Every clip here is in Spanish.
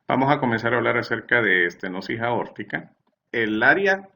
Vamos a comenzar a hablar acerca de estenosis aórtica. El área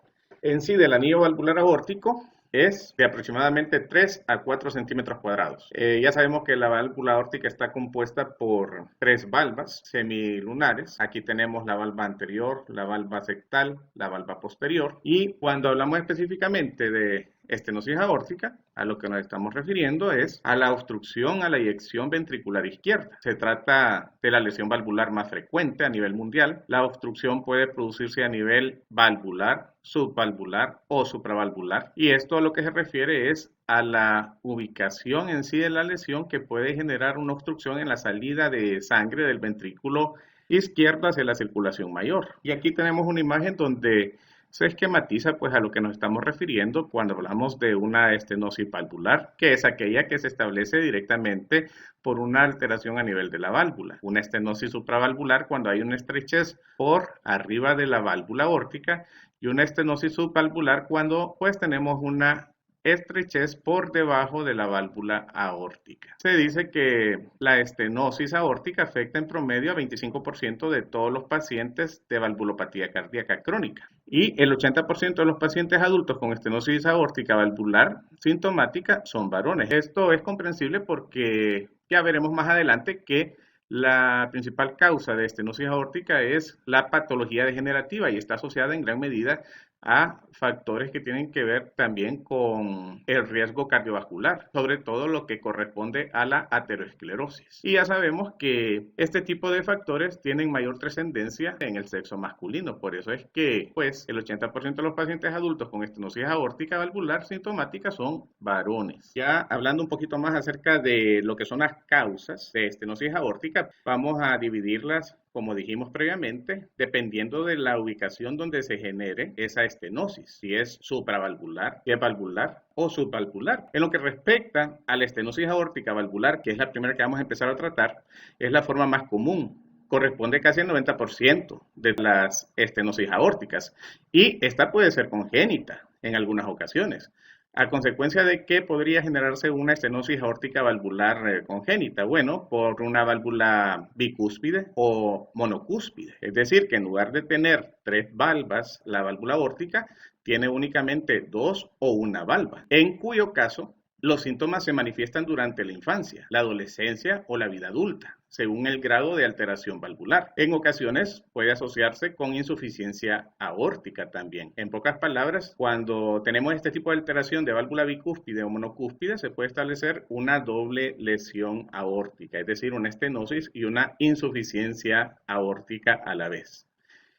en sí del anillo valvular aórtico es de aproximadamente 3 a 4 centímetros cuadrados. Ya sabemos que la válvula aórtica está compuesta por tres valvas semilunares. Aquí tenemos la valva anterior, la valva septal, la valva posterior. Y cuando hablamos específicamente de estenosis aórtica, a lo que nos estamos refiriendo es a la obstrucción a la eyección ventricular izquierda. Se trata de la lesión valvular más frecuente a nivel mundial. La obstrucción puede producirse a nivel valvular, subvalvular o supravalvular. Y esto a lo que se refiere es a la ubicación en sí de la lesión que puede generar una obstrucción en la salida de sangre del ventrículo izquierdo hacia la circulación mayor. Y aquí tenemos una imagen donde se esquematiza pues a lo que nos estamos refiriendo cuando hablamos de una estenosis valvular, que es aquella que se establece directamente por una alteración a nivel de la válvula. Una estenosis supravalvular cuando hay una estrechez por arriba de la válvula aórtica y una estenosis subvalvular cuando pues tenemos una estrechez por debajo de la válvula aórtica. Se dice que la estenosis aórtica afecta en promedio a 25% de todos los pacientes de valvulopatía cardíaca crónica y el 80% de los pacientes adultos con estenosis aórtica valvular sintomática son varones. Esto es comprensible porque ya veremos más adelante que la principal causa de estenosis aórtica es la patología degenerativa y está asociada en gran medida a factores que tienen que ver también con el riesgo cardiovascular, sobre todo lo que corresponde a la aterosclerosis. Y ya sabemos que este tipo de factores tienen mayor trascendencia en el sexo masculino, por eso es que pues el 80% de los pacientes adultos con estenosis aórtica valvular sintomática son varones. Ya hablando un poquito más acerca de lo que son las causas de estenosis aórtica, vamos a dividirlas como dijimos previamente, dependiendo de la ubicación donde se genere esa estenosis, si es supravalvular, si es valvular o subvalvular. En lo que respecta a la estenosis aórtica valvular, que es la primera que vamos a empezar a tratar, es la forma más común. Corresponde casi al 90% de las estenosis aórticas y esta puede ser congénita en algunas ocasiones. ¿A consecuencia de qué podría generarse una estenosis aórtica valvular congénita? Bueno, por una válvula bicúspide o monocúspide. Es decir, que en lugar de tener tres valvas, la válvula aórtica tiene únicamente dos o una valva, en cuyo caso los síntomas se manifiestan durante la infancia, la adolescencia o la vida adulta, según el grado de alteración valvular. En ocasiones puede asociarse con insuficiencia aórtica también. En pocas palabras, cuando tenemos este tipo de alteración de válvula bicúspide o monocúspide, se puede establecer una doble lesión aórtica, es decir, una estenosis y una insuficiencia aórtica a la vez.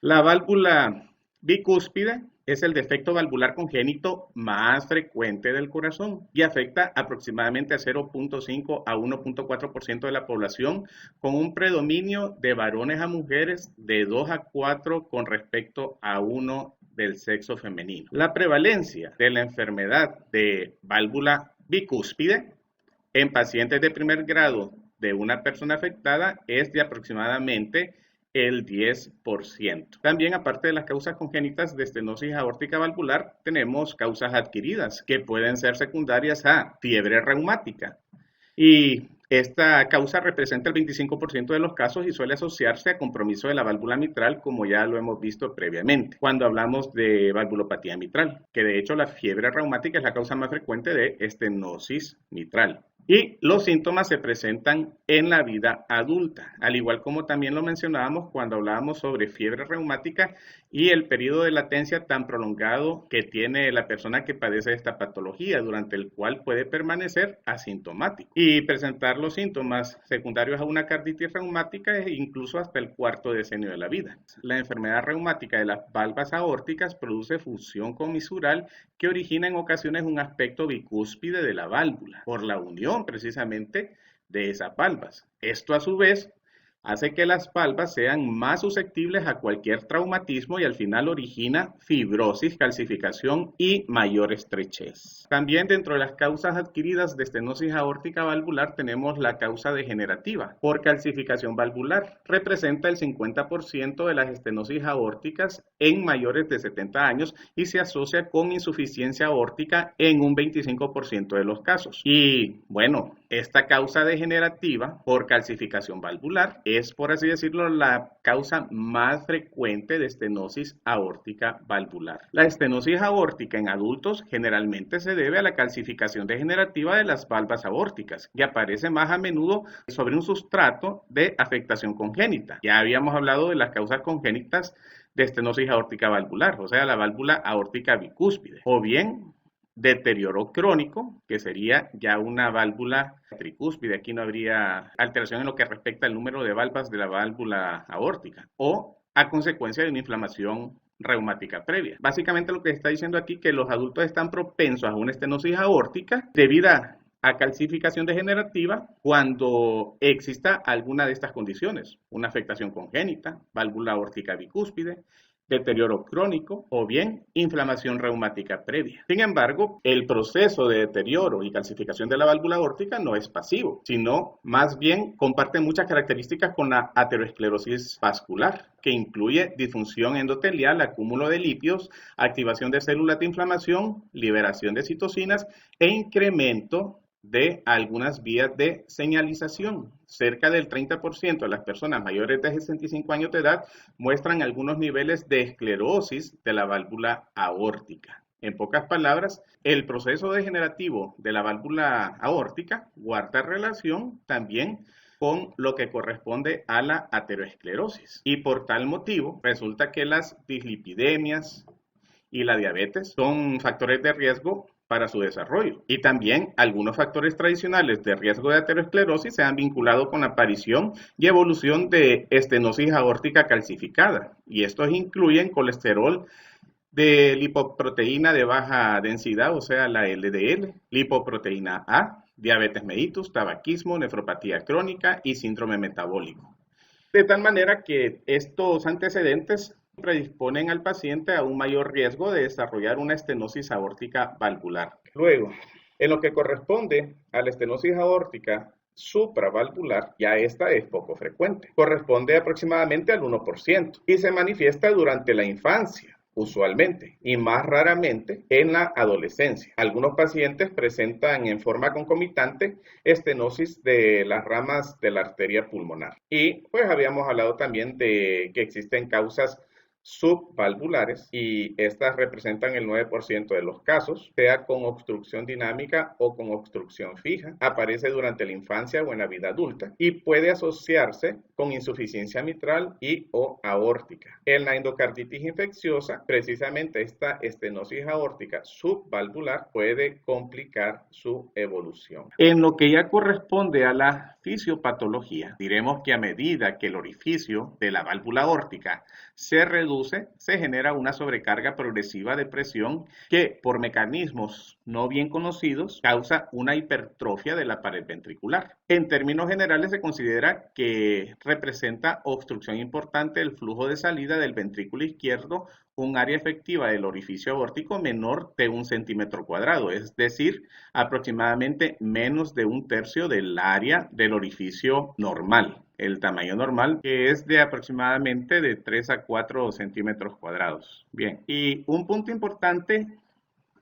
La válvula bicúspide es el defecto valvular congénito más frecuente del corazón y afecta aproximadamente a 0.5 a 1.4% de la población, con un predominio de varones a mujeres de 2 a 4 con respecto a 1 del sexo femenino. La prevalencia de la enfermedad de válvula bicúspide en pacientes de primer grado de una persona afectada es de aproximadamente el 10%. También, aparte de las causas congénitas de estenosis aórtica valvular, tenemos causas adquiridas que pueden ser secundarias a fiebre reumática. Y esta causa representa el 25% de los casos y suele asociarse a compromiso de la válvula mitral, como ya lo hemos visto previamente, cuando hablamos de valvulopatía mitral, que de hecho la fiebre reumática es la causa más frecuente de estenosis mitral. Y los síntomas se presentan en la vida adulta, al igual como también lo mencionábamos cuando hablábamos sobre fiebre reumática y el periodo de latencia tan prolongado que tiene la persona que padece esta patología, durante el cual puede permanecer asintomático y presentar los síntomas secundarios a una carditis reumática e incluso hasta el cuarto decenio de la vida. La enfermedad reumática de las valvas aórticas produce fusión comisural que origina en ocasiones un aspecto bicúspide de la válvula por la unión precisamente de esas valvas. Esto a su vez hace que las valvas sean más susceptibles a cualquier traumatismo y al final origina fibrosis, calcificación y mayor estrechez. También dentro de las causas adquiridas de estenosis aórtica valvular tenemos la causa degenerativa por calcificación valvular. Representa el 50% de las estenosis aórticas en mayores de 70 años y se asocia con insuficiencia aórtica en un 25% de los casos. Y bueno, esta causa degenerativa por calcificación valvular es, por así decirlo, la causa más frecuente de estenosis aórtica valvular. La estenosis aórtica en adultos generalmente se debe a la calcificación degenerativa de las valvas aórticas y aparece más a menudo sobre un sustrato de afectación congénita. Ya habíamos hablado de las causas congénitas de estenosis aórtica valvular, o sea, la válvula aórtica bicúspide, o bien deterioro crónico, que sería ya una válvula tricúspide. Aquí no habría alteración en lo que respecta al número de valvas de la válvula aórtica, o a consecuencia de una inflamación reumática previa. Básicamente lo que está diciendo aquí es que los adultos están propensos a una estenosis aórtica debido a calcificación degenerativa cuando exista alguna de estas condiciones, una afectación congénita, válvula aórtica bicúspide, deterioro crónico o bien inflamación reumática previa. Sin embargo, el proceso de deterioro y calcificación de la válvula aórtica no es pasivo, sino más bien comparte muchas características con la aterosclerosis vascular, que incluye disfunción endotelial, acúmulo de lípidos, activación de células de inflamación, liberación de citocinas e incremento de algunas vías de señalización. Cerca del 30% de las personas mayores de 65 años de edad muestran algunos niveles de esclerosis de la válvula aórtica. En pocas palabras, el proceso degenerativo de la válvula aórtica guarda relación también con lo que corresponde a la aterosclerosis. Y por tal motivo, resulta que las dislipidemias y la diabetes son factores de riesgo para su desarrollo. Y también algunos factores tradicionales de riesgo de aterosclerosis se han vinculado con la aparición y evolución de estenosis aórtica calcificada. Y estos incluyen colesterol de lipoproteína de baja densidad, o sea, la LDL, lipoproteína A, diabetes mellitus, tabaquismo, nefropatía crónica y síndrome metabólico. De tal manera que estos antecedentes predisponen al paciente a un mayor riesgo de desarrollar una estenosis aórtica valvular. Luego, en lo que corresponde a la estenosis aórtica supravalvular, ya esta es poco frecuente. Corresponde aproximadamente al 1% y se manifiesta durante la infancia, usualmente, y más raramente en la adolescencia. Algunos pacientes presentan en forma concomitante estenosis de las ramas de la arteria pulmonar. Y pues habíamos hablado también de que existen causas subvalvulares y estas representan el 9% de los casos, sea con obstrucción dinámica o con obstrucción fija. Aparece durante la infancia o en la vida adulta y puede asociarse con insuficiencia mitral y o aórtica. En la endocarditis infecciosa, precisamente esta estenosis aórtica subvalvular puede complicar su evolución. En lo que ya corresponde a la fisiopatología, diremos que a medida que el orificio de la válvula aórtica se reduce, se genera una sobrecarga progresiva de presión que, por mecanismos no bien conocidos, causa una hipertrofia de la pared ventricular. En términos generales, se considera que representa obstrucción importante del flujo de salida del ventrículo izquierdo, un área efectiva del orificio aórtico menor de 1 centímetro cuadrado, es decir, aproximadamente menos de 1/3 del área del orificio normal. El tamaño normal, que es de aproximadamente de 3 a 4 centímetros cuadrados. Bien, y un punto importante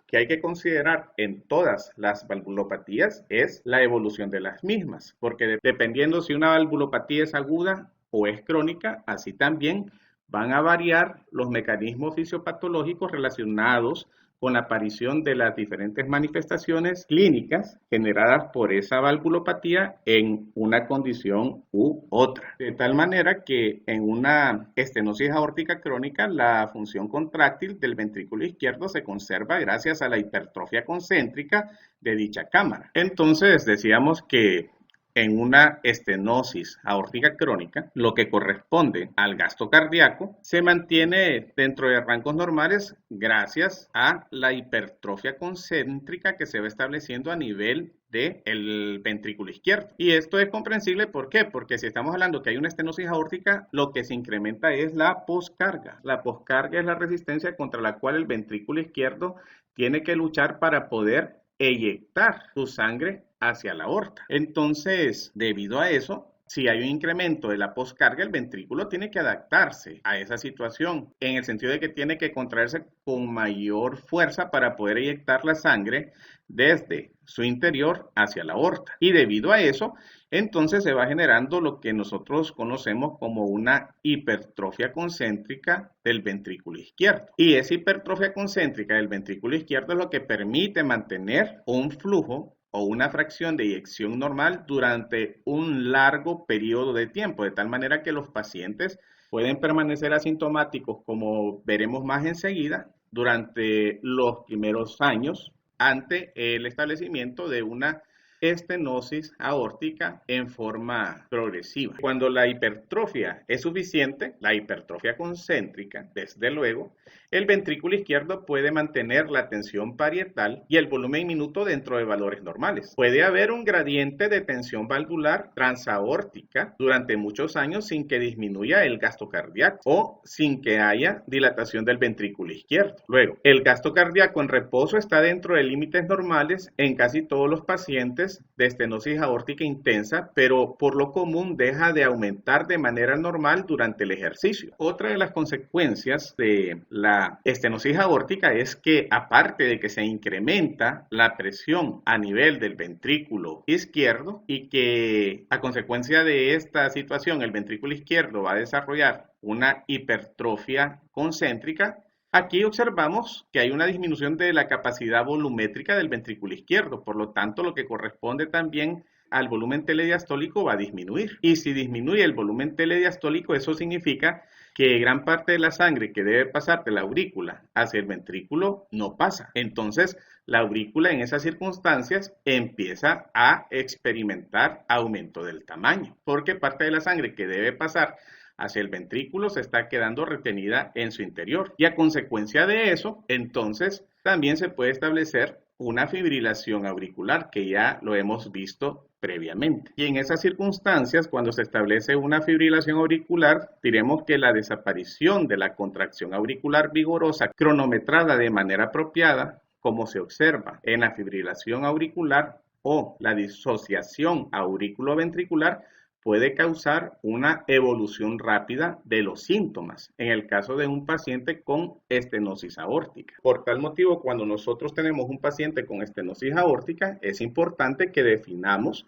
que hay que considerar en todas las valvulopatías es la evolución de las mismas, porque dependiendo si una valvulopatía es aguda o es crónica, así también van a variar los mecanismos fisiopatológicos relacionados con la aparición de las diferentes manifestaciones clínicas generadas por esa valvulopatía en una condición u otra. De tal manera que en una estenosis aórtica crónica, la función contráctil del ventrículo izquierdo se conserva gracias a la hipertrofia concéntrica de dicha cámara. Entonces decíamos que en una estenosis aórtica crónica, lo que corresponde al gasto cardíaco se mantiene dentro de rangos normales gracias a la hipertrofia concéntrica que se va estableciendo a nivel del ventrículo izquierdo. Y esto es comprensible, ¿por qué? Porque si estamos hablando que hay una estenosis aórtica, lo que se incrementa es la poscarga. La poscarga es la resistencia contra la cual el ventrículo izquierdo tiene que luchar para poder eyectar su sangre hacia la aorta. Entonces, debido a eso, Si hay un incremento de la poscarga, el ventrículo tiene que adaptarse a esa situación, en el sentido de que tiene que contraerse con mayor fuerza para poder eyectar la sangre desde su interior hacia la aorta. Y debido a eso, entonces se va generando lo que nosotros conocemos como una hipertrofia concéntrica del ventrículo izquierdo. Y esa hipertrofia concéntrica del ventrículo izquierdo es lo que permite mantener un flujo o una fracción de eyección normal durante un largo periodo de tiempo, de tal manera que los pacientes pueden permanecer asintomáticos, como veremos más enseguida, durante los primeros años ante el establecimiento de una estenosis aórtica en forma progresiva. Cuando la hipertrofia es suficiente, la hipertrofia concéntrica, desde luego, el ventrículo izquierdo puede mantener la tensión parietal y el volumen minuto dentro de valores normales. Puede haber un gradiente de tensión valvular transaórtica durante muchos años sin que disminuya el gasto cardíaco o sin que haya dilatación del ventrículo izquierdo. Luego, el gasto cardíaco en reposo está dentro de límites normales en casi todos los pacientes de estenosis aórtica intensa, pero por lo común deja de aumentar de manera normal durante el ejercicio. Otra de las consecuencias de la estenosis aórtica es que, aparte de que se incrementa la presión a nivel del ventrículo izquierdo y que a consecuencia de esta situación el ventrículo izquierdo va a desarrollar una hipertrofia concéntrica, aquí observamos que hay una disminución de la capacidad volumétrica del ventrículo izquierdo, por lo tanto lo que corresponde también al volumen telediastólico va a disminuir. Y si disminuye el volumen telediastólico, eso significa que gran parte de la sangre que debe pasar de la aurícula hacia el ventrículo no pasa. Entonces, la aurícula en esas circunstancias empieza a experimentar aumento del tamaño, porque parte de la sangre que debe pasar hacia el ventrículo se está quedando retenida en su interior. Y a consecuencia de eso, entonces, también se puede establecer una fibrilación auricular, que ya lo hemos visto previamente. Y en esas circunstancias, cuando se establece una fibrilación auricular, diremos que la desaparición de la contracción auricular vigorosa cronometrada de manera apropiada, como se observa en la fibrilación auricular o la disociación aurículo-ventricular, puede causar una evolución rápida de los síntomas en el caso de un paciente con estenosis aórtica. Por tal motivo, cuando nosotros tenemos un paciente con estenosis aórtica, es importante que definamos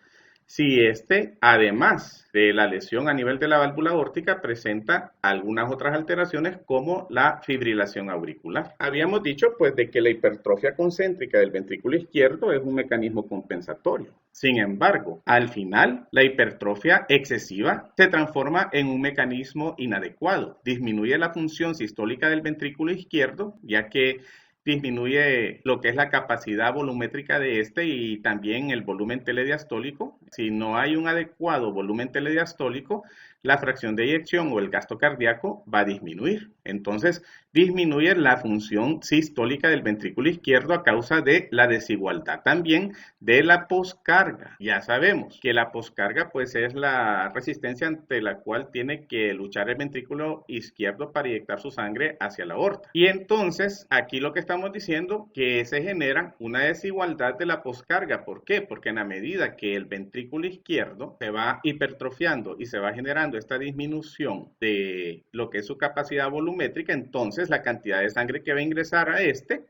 si este, además de la lesión a nivel de la válvula aórtica, presenta algunas otras alteraciones como la fibrilación auricular. Habíamos dicho pues de que la hipertrofia concéntrica del ventrículo izquierdo es un mecanismo compensatorio. Sin embargo, al final, la hipertrofia excesiva se transforma en un mecanismo inadecuado. Disminuye la función sistólica del ventrículo izquierdo, ya que disminuye lo que es la capacidad volumétrica de este y también el volumen telediastólico. Si no hay un adecuado volumen telediastólico, la fracción de eyección o el gasto cardíaco va a disminuir. Entonces, disminuye la función sistólica del ventrículo izquierdo a causa de la desigualdad también de la poscarga. Ya sabemos que la poscarga pues es la resistencia ante la cual tiene que luchar el ventrículo izquierdo para inyectar su sangre hacia la aorta. Y entonces, aquí lo que estamos diciendo que se genera una desigualdad de la poscarga. ¿Por qué? Porque en la medida que el ventrículo izquierdo se va hipertrofiando y se va generando esta disminución de lo que es su capacidad volumétrica, entonces la cantidad de sangre que va a ingresar a este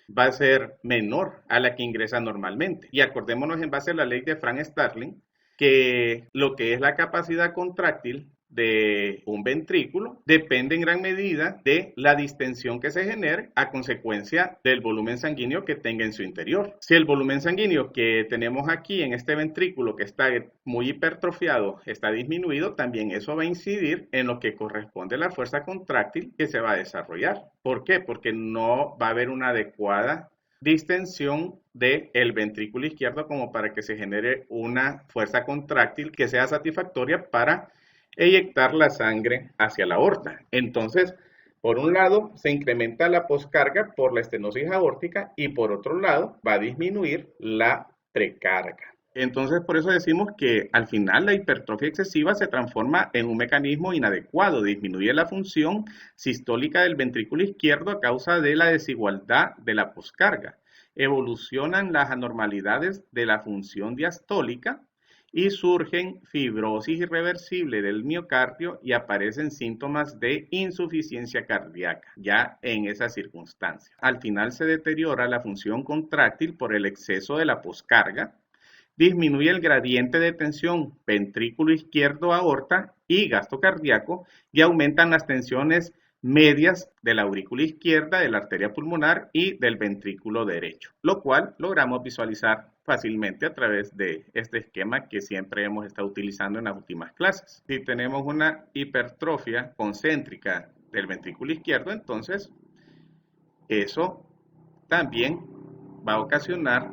va a ser menor a la que ingresa normalmente. Y acordémonos en base a la ley de Frank-Starling que lo que es la capacidad contráctil de un ventrículo depende en gran medida de la distensión que se genere a consecuencia del volumen sanguíneo que tenga en su interior. Si el volumen sanguíneo que tenemos aquí en este ventrículo que está muy hipertrofiado está disminuido, también eso va a incidir en lo que corresponde a la fuerza contráctil que se va a desarrollar. ¿Por qué? Porque no va a haber una adecuada distensión del ventrículo izquierdo como para que se genere una fuerza contráctil que sea satisfactoria para eyectar la sangre hacia la aorta. Entonces, por un lado, se incrementa la poscarga por la estenosis aórtica y por otro lado, va a disminuir la precarga. Entonces, por eso decimos que al final la hipertrofia excesiva se transforma en un mecanismo inadecuado, disminuye la función sistólica del ventrículo izquierdo a causa de la desigualdad de la poscarga. Evolucionan las anormalidades de la función diastólica y surgen fibrosis irreversible del miocardio y aparecen síntomas de insuficiencia cardíaca, ya en esa circunstancia. Al final se deteriora la función contráctil por el exceso de la poscarga, disminuye el gradiente de tensión ventrículo izquierdo aorta y gasto cardíaco y aumentan las tensiones medias de la aurícula izquierda, de la arteria pulmonar y del ventrículo derecho, lo cual logramos visualizar fácilmente a través de este esquema que siempre hemos estado utilizando en las últimas clases. Si tenemos una hipertrofia concéntrica del ventrículo izquierdo, entonces eso también va a ocasionar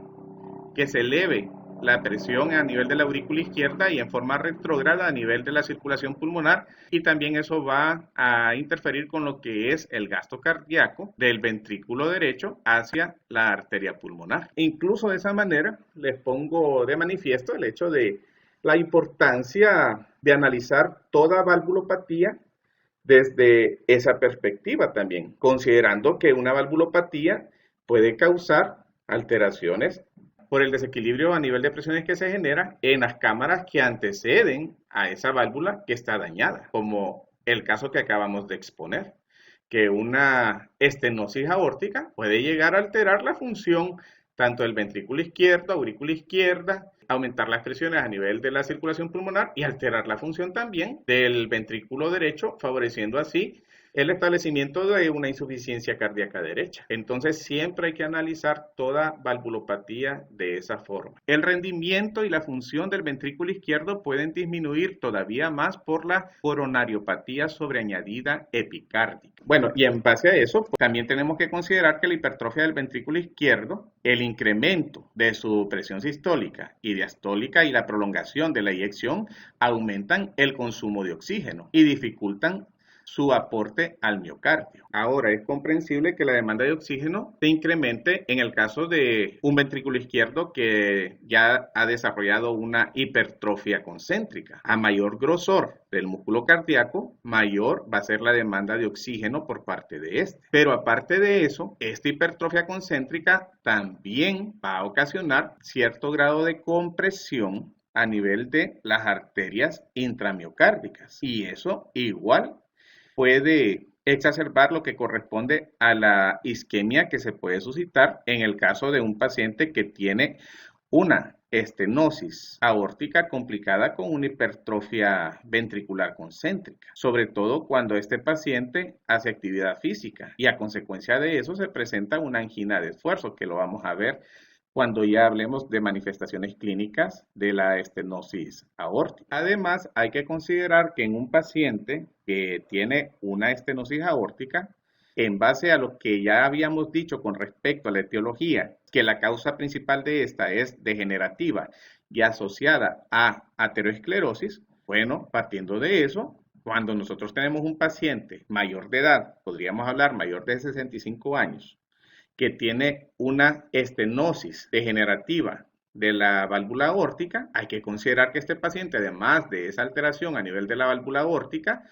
que se eleve la presión a nivel de la aurícula izquierda y en forma retrógrada a nivel de la circulación pulmonar, y también eso va a interferir con lo que es el gasto cardíaco del ventrículo derecho hacia la arteria pulmonar. Incluso de esa manera les pongo de manifiesto el hecho de la importancia de analizar toda valvulopatía desde esa perspectiva también, considerando que una valvulopatía puede causar alteraciones por el desequilibrio a nivel de presiones que se genera en las cámaras que anteceden a esa válvula que está dañada, como el caso que acabamos de exponer, que una estenosis aórtica puede llegar a alterar la función tanto del ventrículo izquierdo, aurícula izquierda, aumentar las presiones a nivel de la circulación pulmonar y alterar la función también del ventrículo derecho, favoreciendo así el establecimiento de una insuficiencia cardíaca derecha. Entonces siempre hay que analizar toda valvulopatía de esa forma. El rendimiento y la función del ventrículo izquierdo pueden disminuir todavía más por la coronariopatía sobreañadida epicárdica. Bueno, y en base a eso, pues, también tenemos que considerar que la hipertrofia del ventrículo izquierdo, el incremento de su presión sistólica y diastólica y la prolongación de la eyección aumentan el consumo de oxígeno y dificultan su aporte al miocardio. Ahora, es comprensible que la demanda de oxígeno se incremente en el caso de un ventrículo izquierdo que ya ha desarrollado una hipertrofia concéntrica. A mayor grosor del músculo cardíaco, mayor va a ser la demanda de oxígeno por parte de este. Pero aparte de eso, esta hipertrofia concéntrica también va a ocasionar cierto grado de compresión a nivel de las arterias intramiocárdicas. Y eso igual puede exacerbar lo que corresponde a la isquemia que se puede suscitar en el caso de un paciente que tiene una estenosis aórtica complicada con una hipertrofia ventricular concéntrica, sobre todo cuando este paciente hace actividad física y a consecuencia de eso se presenta una angina de esfuerzo, que lo vamos a ver cuando ya hablemos de manifestaciones clínicas de la estenosis aórtica. Además, hay que considerar que en un paciente que tiene una estenosis aórtica, en base a lo que ya habíamos dicho con respecto a la etiología, que la causa principal de esta es degenerativa y asociada a ateroesclerosis, bueno, partiendo de eso, cuando nosotros tenemos un paciente mayor de edad, podríamos hablar mayor de 65 años, que tiene una estenosis degenerativa de la válvula aórtica, hay que considerar que este paciente, además de esa alteración a nivel de la válvula aórtica,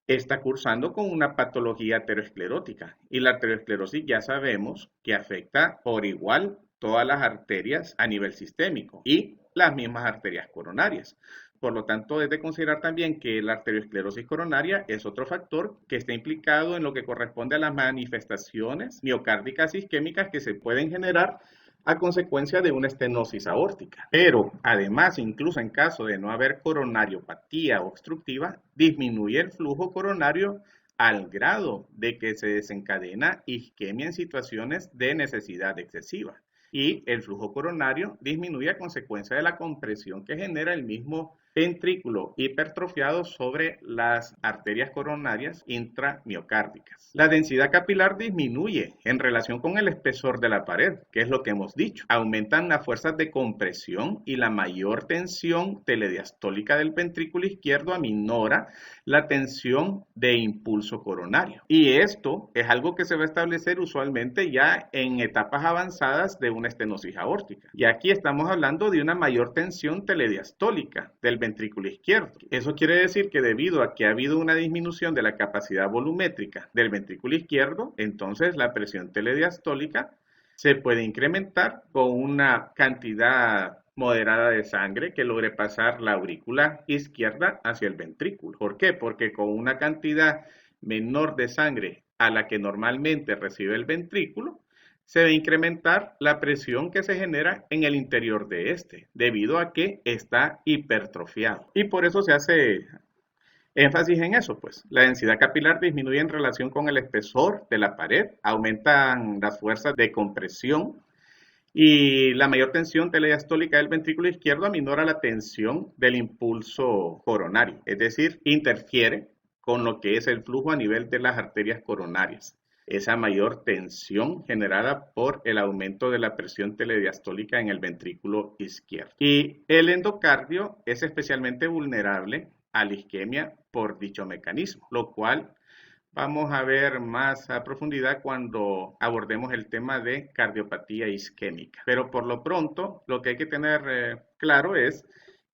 está cursando con una patología aterosclerótica. Y la aterosclerosis ya sabemos que afecta por igual todas las arterias a nivel sistémico y las mismas arterias coronarias. Por lo tanto, es de considerar también que la arteriosclerosis coronaria es otro factor que está implicado en lo que corresponde a las manifestaciones miocárdicas isquémicas que se pueden generar a consecuencia de una estenosis aórtica. Pero además, incluso en caso de no haber coronariopatía obstructiva, disminuye el flujo coronario al grado de que se desencadena isquemia en situaciones de necesidad excesiva. Y el flujo coronario disminuye a consecuencia de la compresión que genera el mismo ventrículo hipertrofiado sobre las arterias coronarias intramiocárdicas. La densidad capilar disminuye en relación con el espesor de la pared, que es lo que hemos dicho. Aumentan las fuerzas de compresión y la mayor tensión telediastólica del ventrículo izquierdo aminora la tensión de impulso coronario. Y esto es algo que se va a establecer usualmente ya en etapas avanzadas de una estenosis aórtica. Y aquí estamos hablando de una mayor tensión telediastólica del ventrículo izquierdo. Eso quiere decir que debido a que ha habido una disminución de la capacidad volumétrica del ventrículo izquierdo, entonces la presión telediastólica se puede incrementar con una cantidad moderada de sangre que logre pasar la aurícula izquierda hacia el ventrículo. ¿Por qué? Porque con una cantidad menor de sangre a la que normalmente recibe el ventrículo, se debe incrementar la presión que se genera en el interior de este, debido a que está hipertrofiado. Y por eso se hace énfasis en eso, pues. La densidad capilar disminuye en relación con el espesor de la pared, aumentan las fuerzas de compresión y la mayor tensión telediastólica del ventrículo izquierdo aminora la tensión del impulso coronario, es decir, interfiere con lo que es el flujo a nivel de las arterias coronarias. Esa mayor tensión generada por el aumento de la presión telediastólica en el ventrículo izquierdo. Y el endocardio es especialmente vulnerable a la isquemia por dicho mecanismo, lo cual vamos a ver más a profundidad cuando abordemos el tema de cardiopatía isquémica. Pero por lo pronto, lo que hay que tener claro es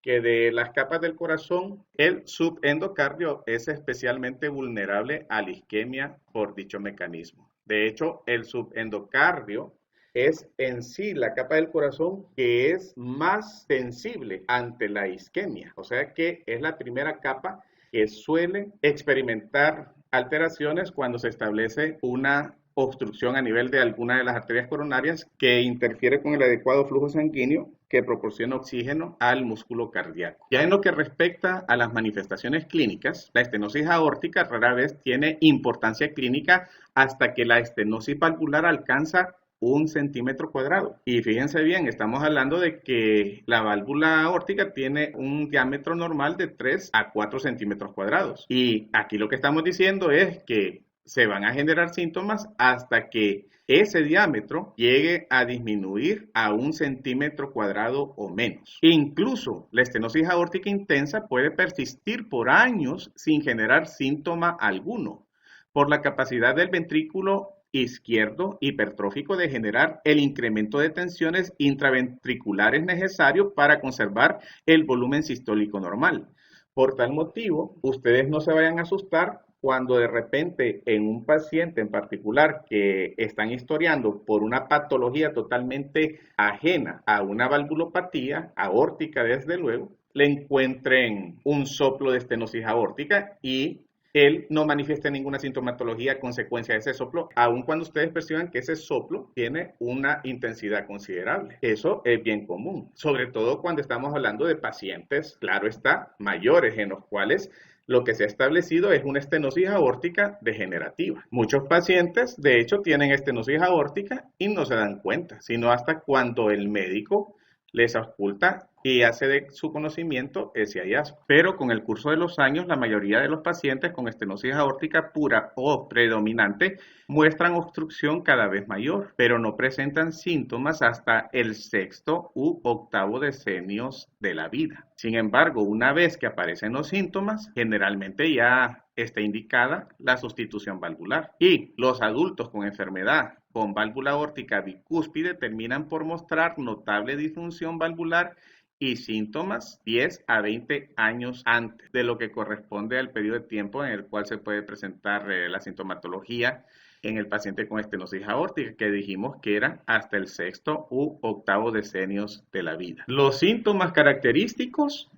que de las capas del corazón, el subendocardio es especialmente vulnerable a la isquemia por dicho mecanismo. De hecho, el subendocardio es en sí la capa del corazón que es más sensible ante la isquemia. O sea que es la primera capa que suele experimentar alteraciones cuando se establece una obstrucción a nivel de alguna de las arterias coronarias que interfiere con el adecuado flujo sanguíneo que proporciona oxígeno al músculo cardíaco. Ya en lo que respecta a las manifestaciones clínicas, la estenosis aórtica rara vez tiene importancia clínica hasta que la estenosis valvular alcanza 1 centímetro cuadrado. Y fíjense bien, estamos hablando de que la válvula aórtica tiene un diámetro normal de 3 a 4 centímetros cuadrados. Y aquí lo que estamos diciendo es que se van a generar síntomas hasta que ese diámetro llegue a disminuir a 1 centímetro cuadrado o menos. Incluso la estenosis aórtica intensa puede persistir por años sin generar síntoma alguno, por la capacidad del ventrículo izquierdo hipertrófico de generar el incremento de tensiones intraventriculares necesario para conservar el volumen sistólico normal. Por tal motivo, ustedes no se vayan a asustar cuando de repente en un paciente en particular que están historiando por una patología totalmente ajena a una valvulopatía aórtica, desde luego, le encuentren un soplo de estenosis aórtica y él no manifiesta ninguna sintomatología a consecuencia de ese soplo, aun cuando ustedes perciban que ese soplo tiene una intensidad considerable. Eso es bien común, sobre todo cuando estamos hablando de pacientes, claro está, mayores, en los cuales lo que se ha establecido es una estenosis aórtica degenerativa. Muchos pacientes, de hecho, tienen estenosis aórtica y no se dan cuenta, sino hasta cuando el médico les oculta y hace de su conocimiento ese hallazgo. Pero con el curso de los años, la mayoría de los pacientes con estenosis aórtica pura o predominante muestran obstrucción cada vez mayor, pero no presentan síntomas hasta el 6º u 8º decenio de la vida. Sin embargo, una vez que aparecen los síntomas, generalmente ya está indicada la sustitución valvular. Y los adultos con enfermedad con válvula aórtica bicúspide terminan por mostrar notable disfunción valvular y síntomas 10 a 20 años antes de lo que corresponde al periodo de tiempo en el cual se puede presentar la sintomatología en el paciente con estenosis aórtica, que dijimos que era hasta el 6º u 8º decenio de la vida. Los síntomas característicos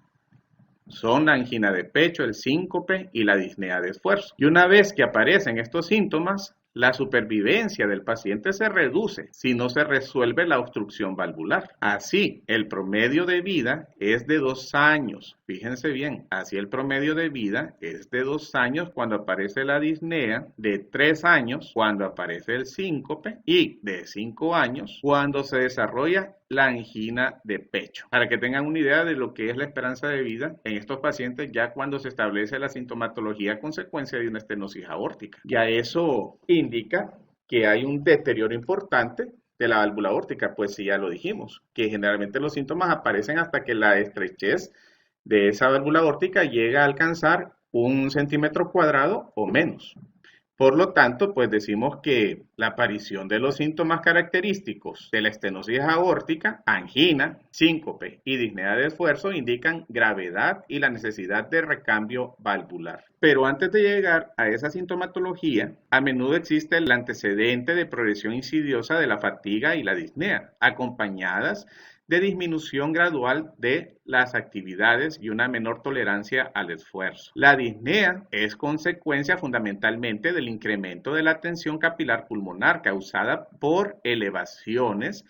son la angina de pecho, el síncope y la disnea de esfuerzo. Y una vez que aparecen estos síntomas, la supervivencia del paciente se reduce si no se resuelve la obstrucción valvular. Así, el promedio de vida es de 2 años. Fíjense bien, así el promedio de vida es de 2 años cuando aparece la disnea, de 3 años cuando aparece el síncope y de 5 años cuando se desarrolla la angina de pecho. Para que tengan una idea de lo que es la esperanza de vida en estos pacientes ya cuando se establece la sintomatología a consecuencia de una estenosis aórtica. Ya eso indica que hay un deterioro importante de la válvula aórtica, pues sí, ya lo dijimos, que generalmente los síntomas aparecen hasta que la estrechez de esa válvula aórtica llega a alcanzar 1 centímetro cuadrado o menos. Por lo tanto, pues decimos que la aparición de los síntomas característicos de la estenosis aórtica, angina, síncope y disnea de esfuerzo indican gravedad y la necesidad de recambio valvular. Pero antes de llegar a esa sintomatología, a menudo existe el antecedente de progresión insidiosa de la fatiga y la disnea, acompañadas de disminución gradual de las actividades y una menor tolerancia al esfuerzo. La disnea es consecuencia fundamentalmente del incremento de la tensión capilar pulmonar causada por elevaciones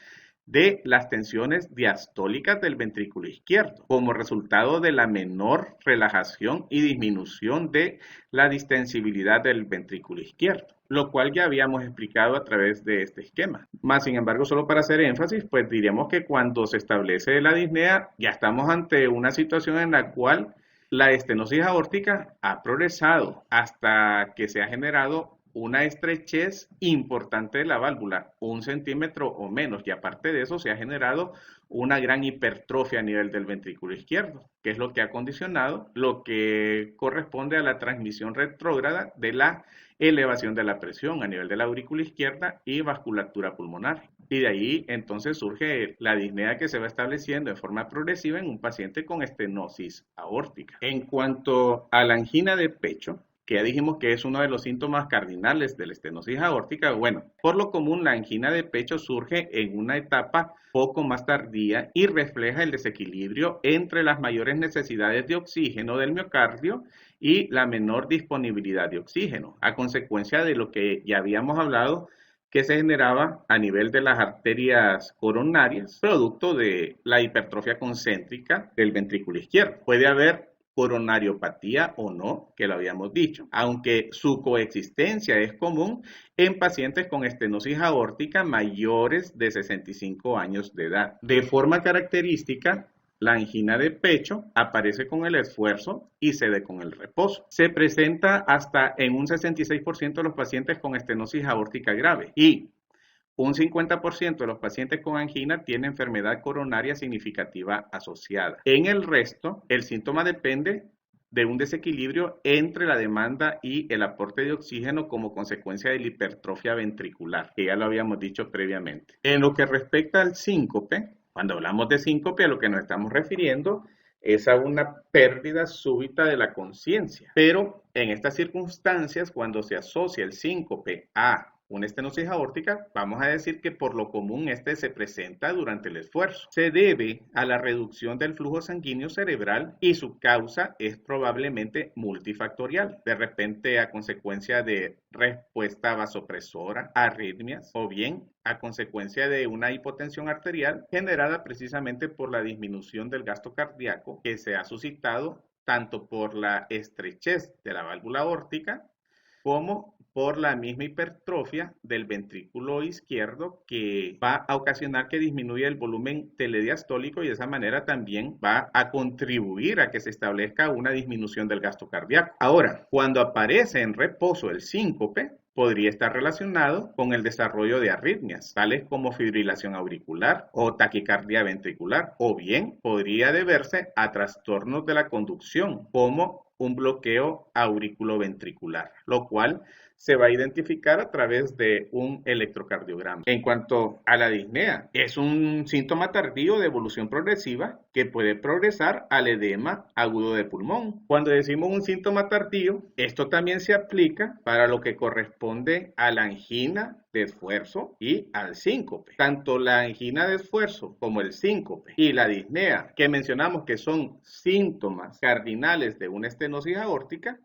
de las tensiones diastólicas del ventrículo izquierdo, como resultado de la menor relajación y disminución de la distensibilidad del ventrículo izquierdo, lo cual ya habíamos explicado a través de este esquema. Más sin embargo, solo para hacer énfasis, pues diríamos que cuando se establece la disnea, ya estamos ante una situación en la cual la estenosis aórtica ha progresado hasta que se ha generado una estrechez importante de la válvula, 1 centímetro o menos, y aparte de eso se ha generado una gran hipertrofia a nivel del ventrículo izquierdo, que es lo que ha condicionado lo que corresponde a la transmisión retrógrada de la elevación de la presión a nivel de la aurícula izquierda y vasculatura pulmonar. Y de ahí entonces surge la disnea que se va estableciendo de forma progresiva en un paciente con estenosis aórtica. En cuanto a la angina de pecho, que ya dijimos que es uno de los síntomas cardinales de la estenosis aórtica, bueno, por lo común la angina de pecho surge en una etapa poco más tardía y refleja el desequilibrio entre las mayores necesidades de oxígeno del miocardio y la menor disponibilidad de oxígeno, a consecuencia de lo que ya habíamos hablado, que se generaba a nivel de las arterias coronarias, producto de la hipertrofia concéntrica del ventrículo izquierdo. Puede haber coronariopatía o no, que lo habíamos dicho, aunque su coexistencia es común en pacientes con estenosis aórtica mayores de 65 años de edad. De forma característica, la angina de pecho aparece con el esfuerzo y cede con el reposo. Se presenta hasta en un 66% de los pacientes con estenosis aórtica grave y un 50% de los pacientes con angina tienen enfermedad coronaria significativa asociada. En el resto, el síntoma depende de un desequilibrio entre la demanda y el aporte de oxígeno como consecuencia de la hipertrofia ventricular, que ya lo habíamos dicho previamente. En lo que respecta al síncope, cuando hablamos de síncope, a lo que nos estamos refiriendo es a una pérdida súbita de la conciencia. Pero en estas circunstancias, cuando se asocia el síncope a una estenosis aórtica, vamos a decir que por lo común este se presenta durante el esfuerzo. Se debe a la reducción del flujo sanguíneo cerebral y su causa es probablemente multifactorial, de repente a consecuencia de respuesta vasopresora, arritmias o bien a consecuencia de una hipotensión arterial generada precisamente por la disminución del gasto cardíaco que se ha suscitado tanto por la estrechez de la válvula aórtica como por la misma hipertrofia del ventrículo izquierdo que va a ocasionar que disminuya el volumen telediastólico y de esa manera también va a contribuir a que se establezca una disminución del gasto cardíaco. Ahora, cuando aparece en reposo el síncope, podría estar relacionado con el desarrollo de arritmias, tales como fibrilación auricular o taquicardia ventricular, o bien podría deberse a trastornos de la conducción, como un bloqueo auriculoventricular, lo cual se va a identificar a través de un electrocardiograma. En cuanto a la disnea, es un síntoma tardío de evolución progresiva que puede progresar al edema agudo de pulmón. Cuando decimos un síntoma tardío, esto también se aplica para lo que corresponde a la angina de esfuerzo y al síncope. Tanto la angina de esfuerzo como el síncope y la disnea, que mencionamos que son síntomas cardinales de una estenosis aórtica,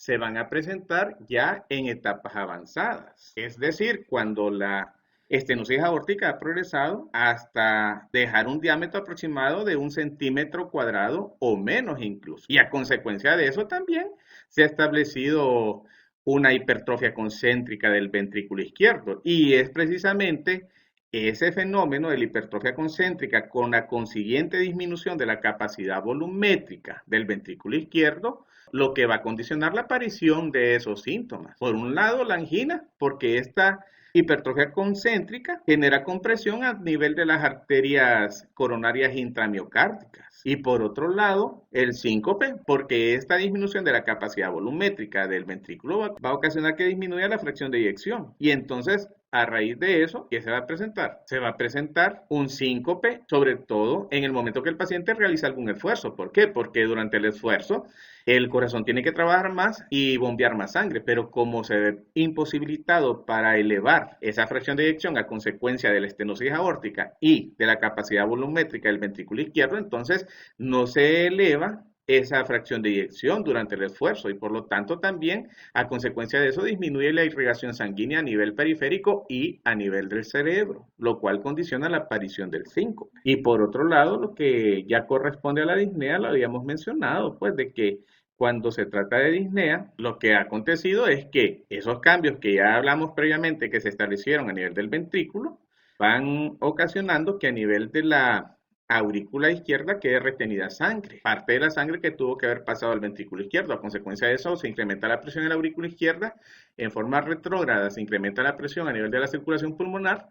se van a presentar ya en etapas avanzadas. Es decir, cuando la estenosis aórtica ha progresado hasta dejar un diámetro aproximado de 1 centímetro cuadrado o menos incluso. Y a consecuencia de eso también se ha establecido una hipertrofia concéntrica del ventrículo izquierdo. Y es precisamente ese fenómeno de la hipertrofia concéntrica con la consiguiente disminución de la capacidad volumétrica del ventrículo izquierdo lo que va a condicionar la aparición de esos síntomas. Por un lado, la angina, porque esta hipertrofia concéntrica genera compresión a nivel de las arterias coronarias intramiocárdicas. Y por otro lado, el síncope, porque esta disminución de la capacidad volumétrica del ventrículo va a ocasionar que disminuya la fracción de eyección. Y entonces A raíz de eso, ¿qué se va a presentar? Se va a presentar un síncope, sobre todo en el momento que el paciente realiza algún esfuerzo. ¿Por qué? Porque durante el esfuerzo el corazón tiene que trabajar más y bombear más sangre, pero como se ve imposibilitado para elevar esa fracción de eyección a consecuencia de la estenosis aórtica y de la capacidad volumétrica del ventrículo izquierdo, entonces no se eleva esa fracción de eyección durante el esfuerzo y por lo tanto también a consecuencia de eso disminuye la irrigación sanguínea a nivel periférico y a nivel del cerebro, lo cual condiciona la aparición del síncope. Y por otro lado, lo que ya corresponde a la disnea, lo habíamos mencionado, pues de que cuando se trata de disnea, lo que ha acontecido es que esos cambios que ya hablamos previamente que se establecieron a nivel del ventrículo van ocasionando que a nivel de la aurícula izquierda quede retenida sangre, parte de la sangre que tuvo que haber pasado al ventrículo izquierdo. A consecuencia de eso, se incrementa la presión en la aurícula izquierda, en forma retrógrada se incrementa la presión a nivel de la circulación pulmonar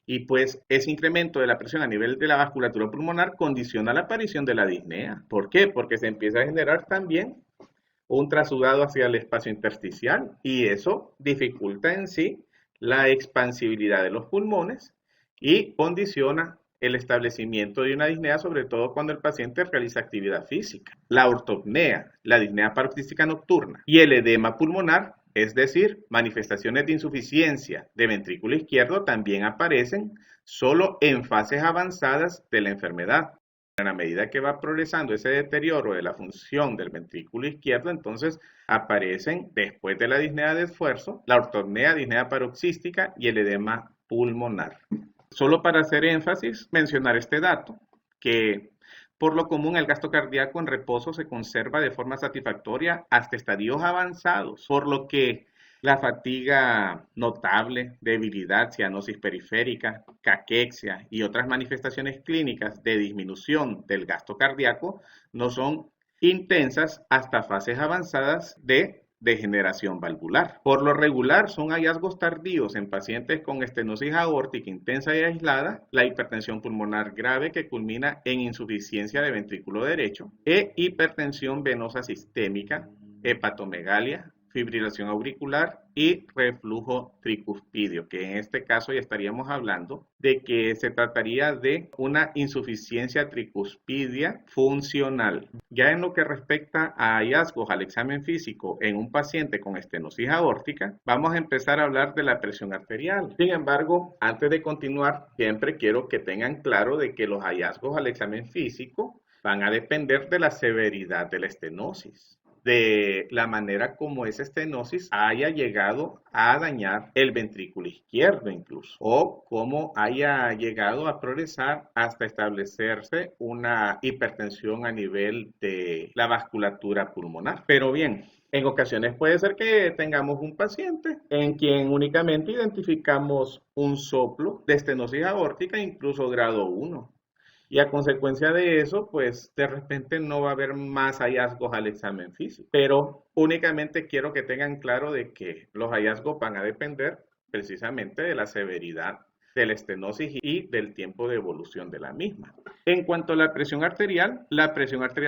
y pues ese incremento de la presión a nivel de la vasculatura pulmonar condiciona la aparición de la disnea. ¿Por qué? Porque se empieza a generar también un trasudado hacia el espacio intersticial y eso dificulta en sí la expansibilidad de los pulmones y condiciona el establecimiento de una disnea, sobre todo cuando el paciente realiza actividad física. La ortopnea, la disnea paroxística nocturna y el edema pulmonar, es decir, manifestaciones de insuficiencia de ventrículo izquierdo, también aparecen solo en fases avanzadas de la enfermedad. A medida que va progresando ese deterioro de la función del ventrículo izquierdo, entonces aparecen después de la disnea de esfuerzo, la ortopnea, disnea paroxística y el edema pulmonar. Solo para hacer énfasis, mencionar este dato, que por lo común el gasto cardíaco en reposo se conserva de forma satisfactoria hasta estadios avanzados, por lo que la fatiga notable, debilidad, cianosis periférica, caquexia y otras manifestaciones clínicas de disminución del gasto cardíaco no son intensas hasta fases avanzadas de degeneración valvular. Por lo regular son hallazgos tardíos en pacientes con estenosis aórtica intensa y aislada, la hipertensión pulmonar grave que culmina en insuficiencia de ventrículo derecho e hipertensión venosa sistémica, hepatomegalia, fibrilación auricular y reflujo tricuspidio, que en este caso ya estaríamos hablando de que se trataría de una insuficiencia tricuspidia funcional. Ya en lo que respecta a hallazgos al examen físico en un paciente con estenosis aórtica, vamos a empezar a hablar de la presión arterial. Sin embargo, antes de continuar, siempre quiero que tengan claro de que los hallazgos al examen físico van a depender de la severidad de la estenosis, de la manera como esa estenosis haya llegado a dañar el ventrículo izquierdo incluso, o cómo haya llegado a progresar hasta establecerse una hipertensión a nivel de la vasculatura pulmonar. Pero bien, en ocasiones puede ser que tengamos un paciente en quien únicamente identificamos un soplo de estenosis aórtica, incluso grado 1. Y a consecuencia de eso, pues de repente no va a haber más hallazgos al examen físico. Pero únicamente quiero que tengan claro de que los hallazgos van a depender precisamente de la severidad de la estenosis y del tiempo de evolución de la misma. En cuanto a la presión arterial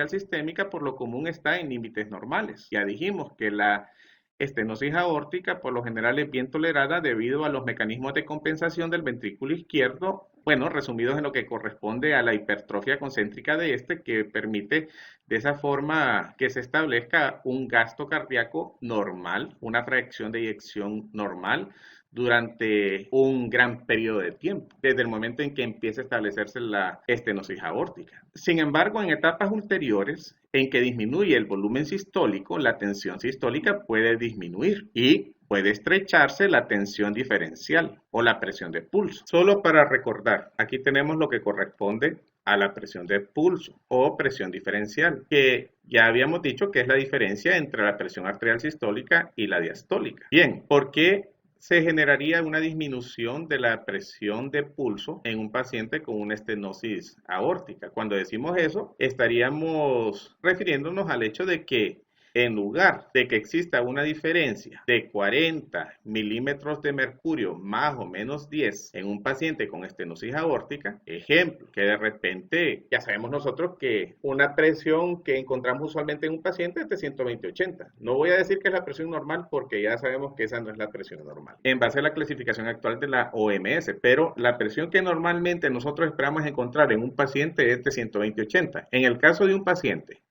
sistémica por lo común está en límites normales. Ya dijimos que la estenosis aórtica por lo general es bien tolerada debido a los mecanismos de compensación del ventrículo izquierdo, bueno, resumidos en lo que corresponde a la hipertrofia concéntrica de este, que permite de esa forma que se establezca un gasto cardíaco normal, una fracción de eyección normal durante un gran periodo de tiempo, desde el momento en que empieza a establecerse la estenosis aórtica. Sin embargo, en etapas ulteriores, en que disminuye el volumen sistólico, la tensión sistólica puede disminuir y puede estrecharse la tensión diferencial o la presión de pulso. Solo para recordar, aquí tenemos lo que corresponde a la presión de pulso o presión diferencial, que ya habíamos dicho que es la diferencia entre la presión arterial sistólica y la diastólica. Bien, ¿por qué se generaría una disminución de la presión de pulso en un paciente con una estenosis aórtica? Cuando decimos eso, estaríamos refiriéndonos al hecho de que En lugar de que exista una diferencia de 40 milímetros de mercurio más o menos 10 en un paciente con estenosis aórtica, ejemplo, que de repente ya sabemos nosotros que una presión que encontramos usualmente en un paciente es de 120/80. No voy a decir que es la presión normal porque ya sabemos que esa no es la presión normal, en base a la clasificación actual de la OMS, pero la presión que normalmente nosotros esperamos encontrar en un paciente es de 120/80. En el caso de un paciente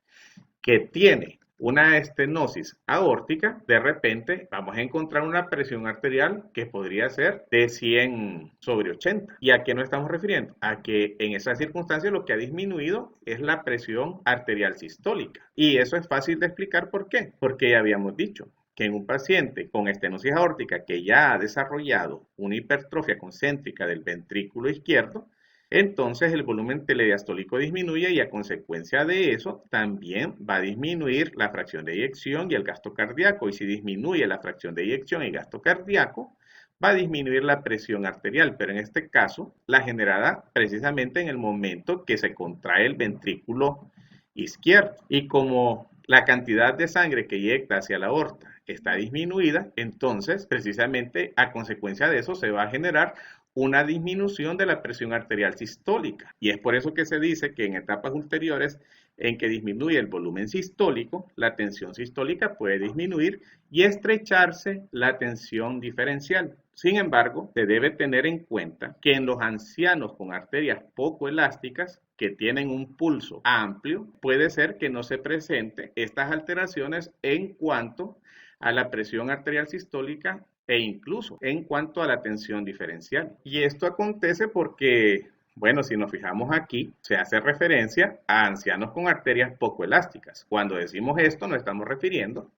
que tiene una estenosis aórtica, de repente vamos a encontrar una presión arterial que podría ser de 100/80. ¿Y a qué nos estamos refiriendo? A que en esa circunstancia lo que ha disminuido es la presión arterial sistólica. Y eso es fácil de explicar por qué. Porque ya habíamos dicho que en un paciente con estenosis aórtica que ya ha desarrollado una hipertrofia concéntrica del ventrículo izquierdo, entonces el volumen telediastólico disminuye y a consecuencia de eso también va a disminuir la fracción de eyección y el gasto cardíaco. Y si disminuye la fracción de eyección y gasto cardíaco, va a disminuir la presión arterial, pero en este caso la generada precisamente en el momento que se contrae el ventrículo izquierdo. Y como la cantidad de sangre que eyecta hacia la aorta está disminuida, entonces precisamente a consecuencia de eso se va a generar una disminución de la presión arterial sistólica. Y es por eso que se dice que en etapas ulteriores en que disminuye el volumen sistólico, la tensión sistólica puede disminuir y estrecharse la tensión diferencial. Sin embargo, se debe tener en cuenta que en los ancianos con arterias poco elásticas, que tienen un pulso amplio, puede ser que no se presente estas alteraciones en cuanto a la presión arterial sistólica e incluso en cuanto a la tensión diferencial. Y esto acontece porque, bueno, si nos fijamos aquí, se hace referencia a ancianos con arterias poco elásticas. Cuando decimos esto, nos estamos refiriendo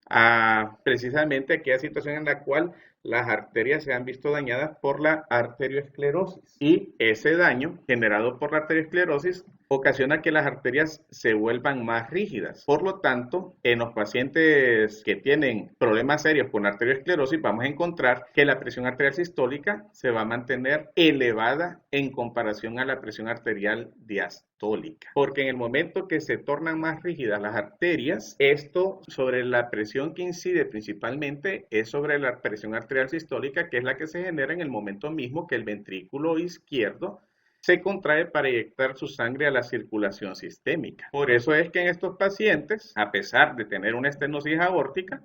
a precisamente aquella situación en la cual las arterias se han visto dañadas por la arteriosclerosis. Y ese daño generado por la arteriosclerosis ocasiona que las arterias se vuelvan más rígidas. Por lo tanto, en los pacientes que tienen problemas serios con arteriosclerosis, vamos a encontrar que la presión arterial sistólica se va a mantener elevada en comparación a la presión arterial diastólica. Porque en el momento que se tornan más rígidas las arterias, esto sobre la presión que incide principalmente es sobre la presión arterial sistólica, que es la que se genera en el momento mismo que el ventrículo izquierdo se contrae para inyectar su sangre a la circulación sistémica. Por eso es que en estos pacientes, a pesar de tener una estenosis aórtica,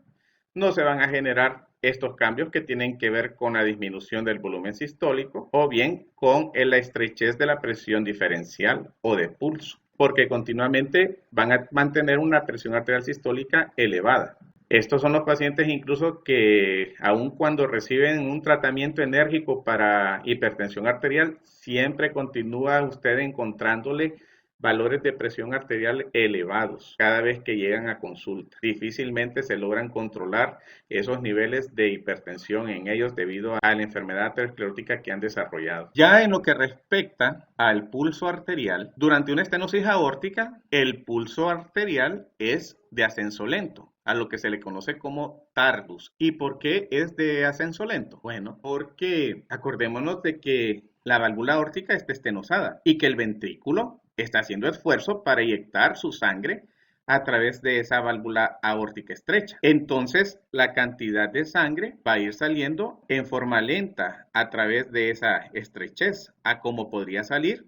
no se van a generar estos cambios que tienen que ver con la disminución del volumen sistólico o bien con la estrechez de la presión diferencial o de pulso, porque continuamente van a mantener una presión arterial sistólica elevada. Estos son los pacientes incluso que aun cuando reciben un tratamiento enérgico para hipertensión arterial, siempre continúa usted encontrándole valores de presión arterial elevados cada vez que llegan a consulta. Difícilmente se logran controlar esos niveles de hipertensión en ellos debido a la enfermedad aterosclerótica que han desarrollado. Ya en lo que respecta al pulso arterial, durante una estenosis aórtica, el pulso arterial es de ascenso lento, a lo que se le conoce como tardus. ¿Y por qué es de ascenso lento? Bueno, porque acordémonos de que la válvula aórtica está estenosada y que el ventrículo está haciendo esfuerzo para inyectar su sangre a través de esa válvula aórtica estrecha. Entonces, la cantidad de sangre va a ir saliendo en forma lenta a través de esa estrechez, a como podría salir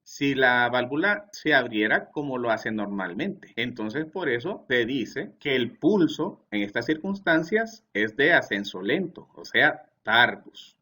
si la válvula se abriera como lo hace normalmente. Entonces, por eso se dice que el pulso en estas circunstancias es de ascenso lento, o sea, tardus,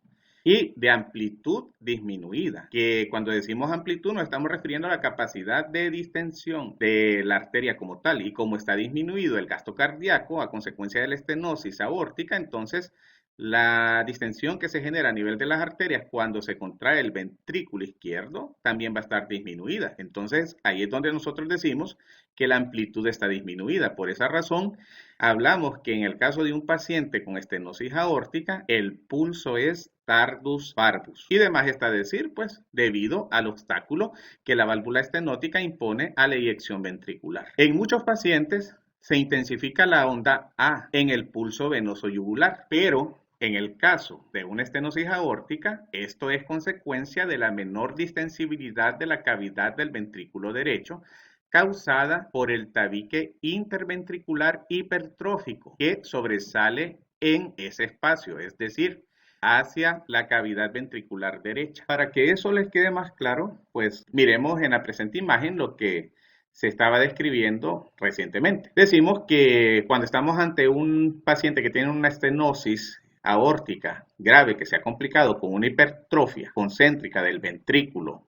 y de amplitud disminuida, que cuando decimos amplitud nos estamos refiriendo a la capacidad de distensión de la arteria como tal, y como está disminuido el gasto cardíaco a consecuencia de la estenosis aórtica, entonces la distensión que se genera a nivel de las arterias cuando se contrae el ventrículo izquierdo también va a estar disminuida. Entonces ahí es donde nosotros decimos que la amplitud está disminuida. Por esa razón hablamos que en el caso de un paciente con estenosis aórtica, el pulso es tardus parvus. Y demás está decir, pues, debido al obstáculo que la válvula estenótica impone a la eyección ventricular. En muchos pacientes se intensifica la onda A en el pulso venoso yugular, pero en el caso de una estenosis aórtica, esto es consecuencia de la menor distensibilidad de la cavidad del ventrículo derecho, causada por el tabique interventricular hipertrófico que sobresale en ese espacio, es decir, hacia la cavidad ventricular derecha. Para que eso les quede más claro, pues miremos en la presente imagen lo que se estaba describiendo recientemente. Decimos que cuando estamos ante un paciente que tiene una estenosis aórtica grave que se ha complicado con una hipertrofia concéntrica del ventrículo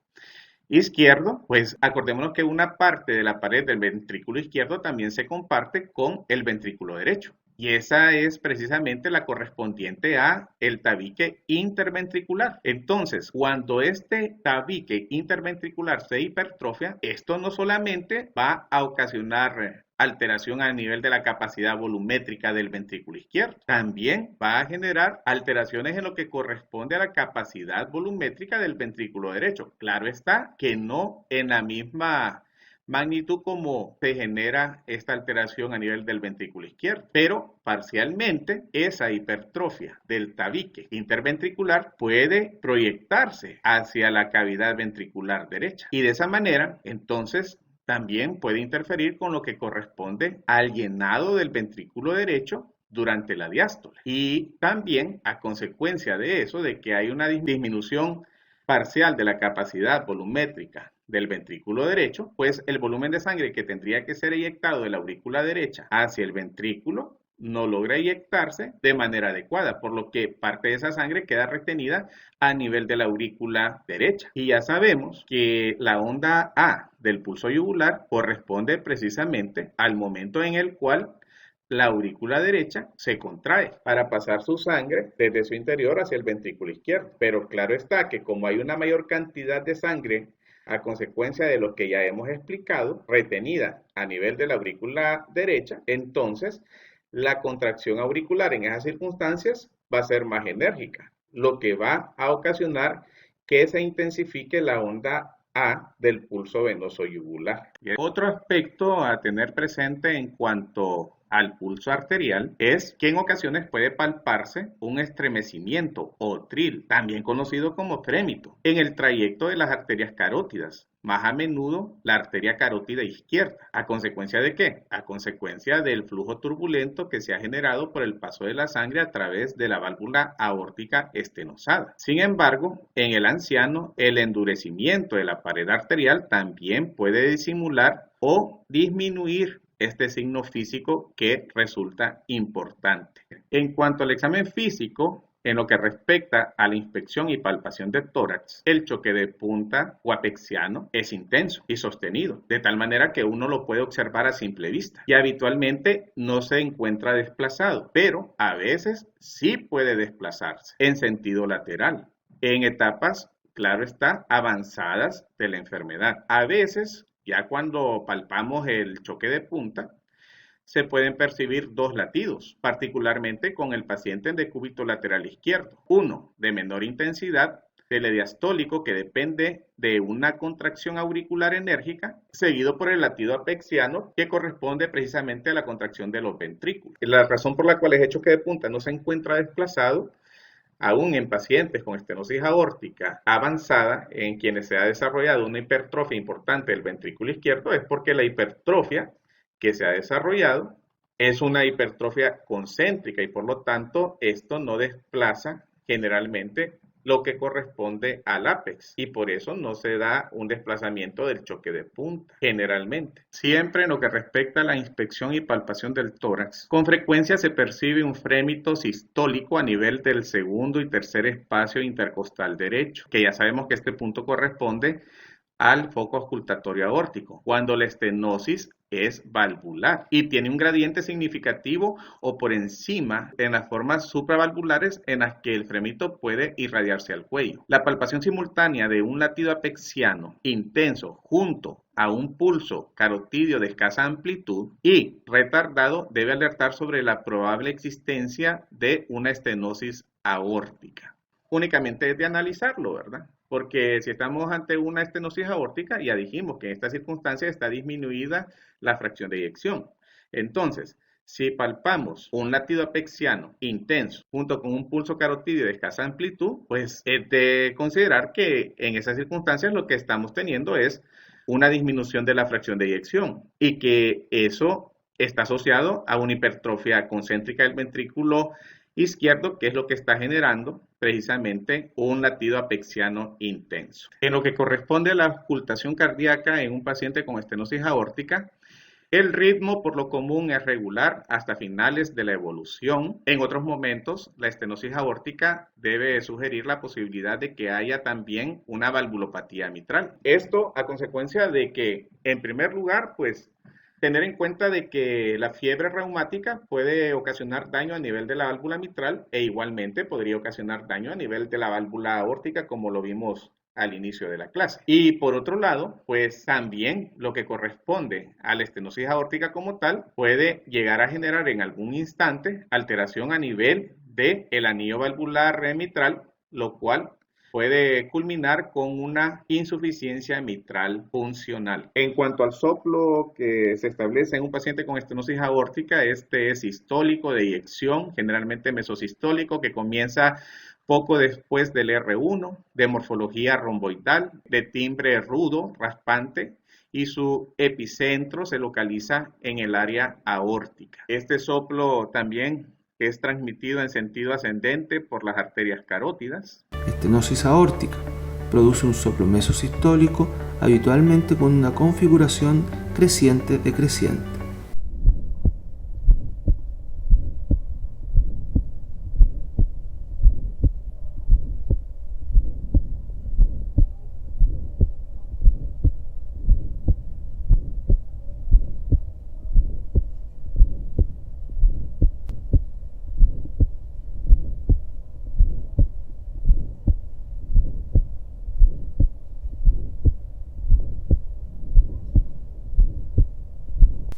izquierdo, pues acordémonos que una parte de la pared del ventrículo izquierdo también se comparte con el ventrículo derecho. Y esa es precisamente la correspondiente a el tabique interventricular. Entonces, cuando este tabique interventricular se hipertrofia, esto no solamente va a ocasionar alteración a nivel de la capacidad volumétrica del ventrículo izquierdo, también va a generar alteraciones en lo que corresponde a la capacidad volumétrica del ventrículo derecho. Claro está que no en la misma magnitud como se genera esta alteración a nivel del ventrículo izquierdo, pero parcialmente esa hipertrofia del tabique interventricular puede proyectarse hacia la cavidad ventricular derecha y de esa manera entonces también puede interferir con lo que corresponde al llenado del ventrículo derecho durante la diástole y también a consecuencia de eso, de que hay una disminución parcial de la capacidad volumétrica del ventrículo derecho, pues el volumen de sangre que tendría que ser eyectado de la aurícula derecha hacia el ventrículo no logra eyectarse de manera adecuada, por lo que parte de esa sangre queda retenida a nivel de la aurícula derecha. Y ya sabemos que la onda A del pulso yugular corresponde precisamente al momento en el cual la aurícula derecha se contrae para pasar su sangre desde su interior hacia el ventrículo izquierdo. Pero claro está que como hay una mayor cantidad de sangre a consecuencia de lo que ya hemos explicado, retenida a nivel de la aurícula derecha, entonces la contracción auricular en esas circunstancias va a ser más enérgica, lo que va a ocasionar que se intensifique la onda A del pulso venoso yugular. Otro aspecto a tener presente en cuanto al pulso arterial es que en ocasiones puede palparse un estremecimiento o tril, también conocido como trémito, en el trayecto de las arterias carótidas, más a menudo la arteria carótida izquierda. ¿A consecuencia de qué? A consecuencia del flujo turbulento que se ha generado por el paso de la sangre a través de la válvula aórtica estenosada. Sin embargo, en el anciano, el endurecimiento de la pared arterial también puede disimular o disminuir este signo físico que resulta importante. En cuanto al examen físico, en lo que respecta a la inspección y palpación del tórax, el choque de punta o apexiano es intenso y sostenido, de tal manera que uno lo puede observar a simple vista y habitualmente no se encuentra desplazado, pero a veces sí puede desplazarse en sentido lateral, en etapas, claro está, avanzadas de la enfermedad. A veces, ya cuando palpamos el choque de punta, se pueden percibir dos latidos, particularmente con el paciente en decúbito lateral izquierdo. Uno de menor intensidad, telediastólico, que depende de una contracción auricular enérgica, seguido por el latido apexiano, que corresponde precisamente a la contracción de los ventrículos. La razón por la cual el choque de punta no se encuentra desplazado aún en pacientes con estenosis aórtica avanzada, en quienes se ha desarrollado una hipertrofia importante del ventrículo izquierdo, es porque la hipertrofia que se ha desarrollado es una hipertrofia concéntrica y por lo tanto esto no desplaza generalmente lo que corresponde al ápex y por eso no se da un desplazamiento del choque de punta generalmente. Siempre en lo que respecta a la inspección y palpación del tórax, con frecuencia se percibe un frémito sistólico a nivel del segundo y tercer espacio intercostal derecho, que ya sabemos que este punto corresponde al foco auscultatorio aórtico, cuando la estenosis es valvular y tiene un gradiente significativo o por encima en las formas supravalvulares en las que el frémito puede irradiarse al cuello. La palpación simultánea de un latido apexiano intenso junto a un pulso carotidio de escasa amplitud y retardado debe alertar sobre la probable existencia de una estenosis aórtica. Únicamente es de analizarlo, ¿verdad? Porque si estamos ante una estenosis aórtica, ya dijimos que en esta circunstancia está disminuida la fracción de eyección. Entonces, si palpamos un latido apexiano intenso junto con un pulso carotidio de escasa amplitud, pues es de considerar que en esas circunstancias lo que estamos teniendo es una disminución de la fracción de eyección y que eso está asociado a una hipertrofia concéntrica del ventrículo izquierdo, que es lo que está generando precisamente un latido apexiano intenso. En lo que corresponde a la auscultación cardíaca en un paciente con estenosis aórtica, el ritmo por lo común es regular hasta finales de la evolución. En otros momentos, la estenosis aórtica debe sugerir la posibilidad de que haya también una valvulopatía mitral. Esto a consecuencia de que, en primer lugar, pues tener en cuenta de que la fiebre reumática puede ocasionar daño a nivel de la válvula mitral e igualmente podría ocasionar daño a nivel de la válvula aórtica, como lo vimos al inicio de la clase. Y por otro lado, pues también lo que corresponde a la estenosis aórtica como tal puede llegar a generar en algún instante alteración a nivel del anillo valvular mitral, lo cual puede culminar con una insuficiencia mitral funcional. En cuanto al soplo que se establece en un paciente con estenosis aórtica, este es sistólico de eyección, generalmente mesosistólico, que comienza poco después del R1, de morfología romboidal, de timbre rudo, raspante, y su epicentro se localiza en el área aórtica. Este soplo también es transmitido en sentido ascendente por las arterias carótidas. Estenosis aórtica produce un soplo mesosistólico, habitualmente con una configuración creciente-decreciente.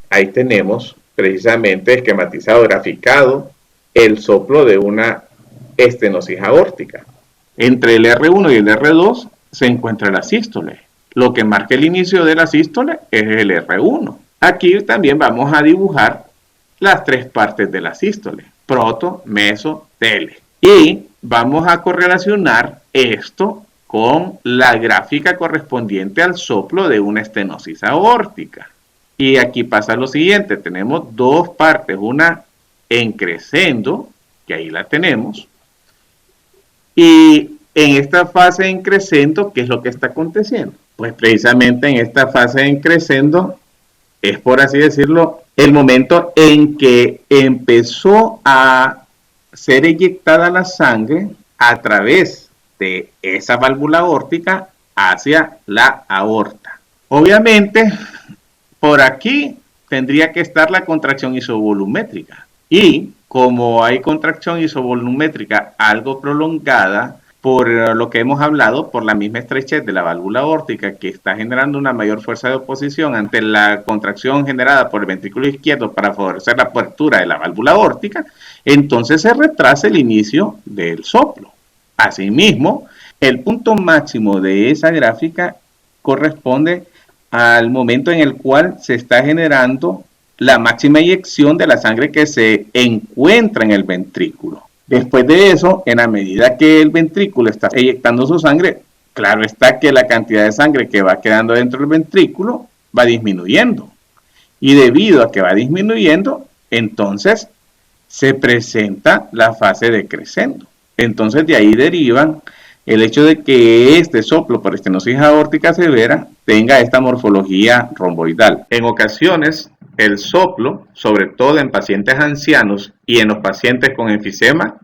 Ahí tenemos precisamente esquematizado, graficado, el soplo de una estenosis aórtica. Entre el R1 y el R2 se encuentra la sístole. Lo que marca el inicio de la sístole es el R1. Aquí también vamos a dibujar las tres partes de la sístole: proto, meso, tele. Y vamos a correlacionar esto con la gráfica correspondiente al soplo de una estenosis aórtica. Y aquí pasa lo siguiente, tenemos dos partes, una en crescendo, que ahí la tenemos, y en esta fase en crescendo, ¿qué es lo que está aconteciendo? Pues precisamente en esta fase en crescendo es, por así decirlo, el momento en que empezó a ser eyectada la sangre a través de esa válvula aórtica hacia la aorta. Obviamente, por aquí tendría que estar la contracción isovolumétrica. Y como hay contracción isovolumétrica algo prolongada, por lo que hemos hablado, por la misma estrechez de la válvula aórtica que está generando una mayor fuerza de oposición ante la contracción generada por el ventrículo izquierdo para favorecer la apertura de la válvula aórtica, entonces se retrasa el inicio del soplo. Asimismo, el punto máximo de esa gráfica corresponde al momento en el cual se está generando la máxima eyección de la sangre que se encuentra en el ventrículo. Después de eso, en la medida que el ventrículo está eyectando su sangre, claro está que la cantidad de sangre que va quedando dentro del ventrículo va disminuyendo. Y debido a que va disminuyendo, entonces se presenta la fase de crescendo. Entonces de ahí derivan el hecho de que este soplo por estenosis aórtica severa tenga esta morfología romboidal. En ocasiones, el soplo, sobre todo en pacientes ancianos y en los pacientes con enfisema,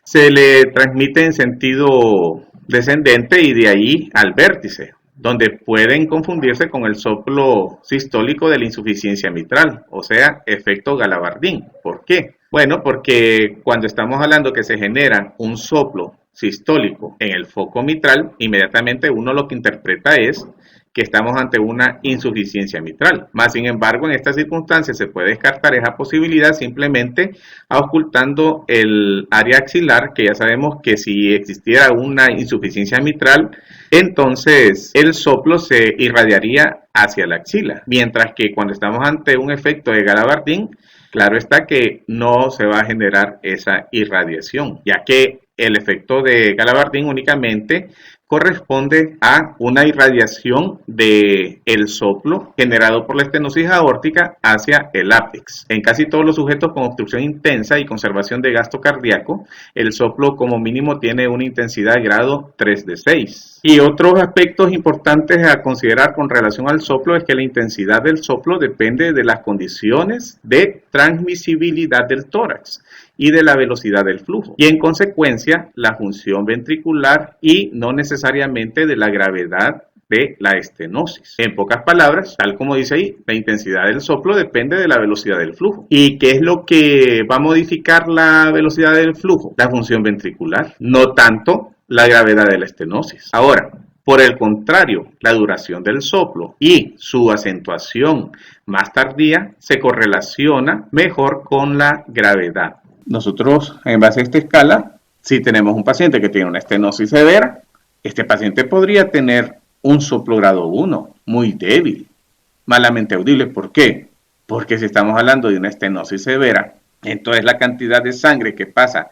se le transmite en sentido descendente y de ahí al vértice, donde pueden confundirse con el soplo sistólico de la insuficiencia mitral, o sea, efecto Galabardín. ¿Por qué? Bueno, porque cuando estamos hablando que se genera un soplo sistólico en el foco mitral, inmediatamente uno lo que interpreta es que estamos ante una insuficiencia mitral. Más sin embargo, en estas circunstancias se puede descartar esa posibilidad simplemente auscultando el área axilar, que ya sabemos que si existiera una insuficiencia mitral, entonces el soplo se irradiaría hacia la axila, mientras que cuando estamos ante un efecto de Galabardín, claro está que no se va a generar esa irradiación, ya que el efecto de Galabardín únicamente corresponde a una irradiación del soplo generado por la estenosis aórtica hacia el ápex. En casi todos los sujetos con obstrucción intensa y conservación de gasto cardíaco, el soplo como mínimo tiene una intensidad de grado 3 de 6. Y otros aspectos importantes a considerar con relación al soplo es que la intensidad del soplo depende de las condiciones de transmisibilidad del tórax y de la velocidad del flujo, y en consecuencia la función ventricular y no necesariamente de la gravedad de la estenosis. En pocas palabras, tal como dice ahí, la intensidad del soplo depende de la velocidad del flujo. ¿Y qué es lo que va a modificar la velocidad del flujo? La función ventricular, no tanto la gravedad de la estenosis. Ahora, por el contrario, la duración del soplo y su acentuación más tardía se correlaciona mejor con la gravedad. Nosotros, en base a esta escala, si tenemos un paciente que tiene una estenosis severa, este paciente podría tener un soplo grado 1, muy débil, malamente audible. ¿Por qué? Porque si estamos hablando de una estenosis severa, entonces la cantidad de sangre que pasa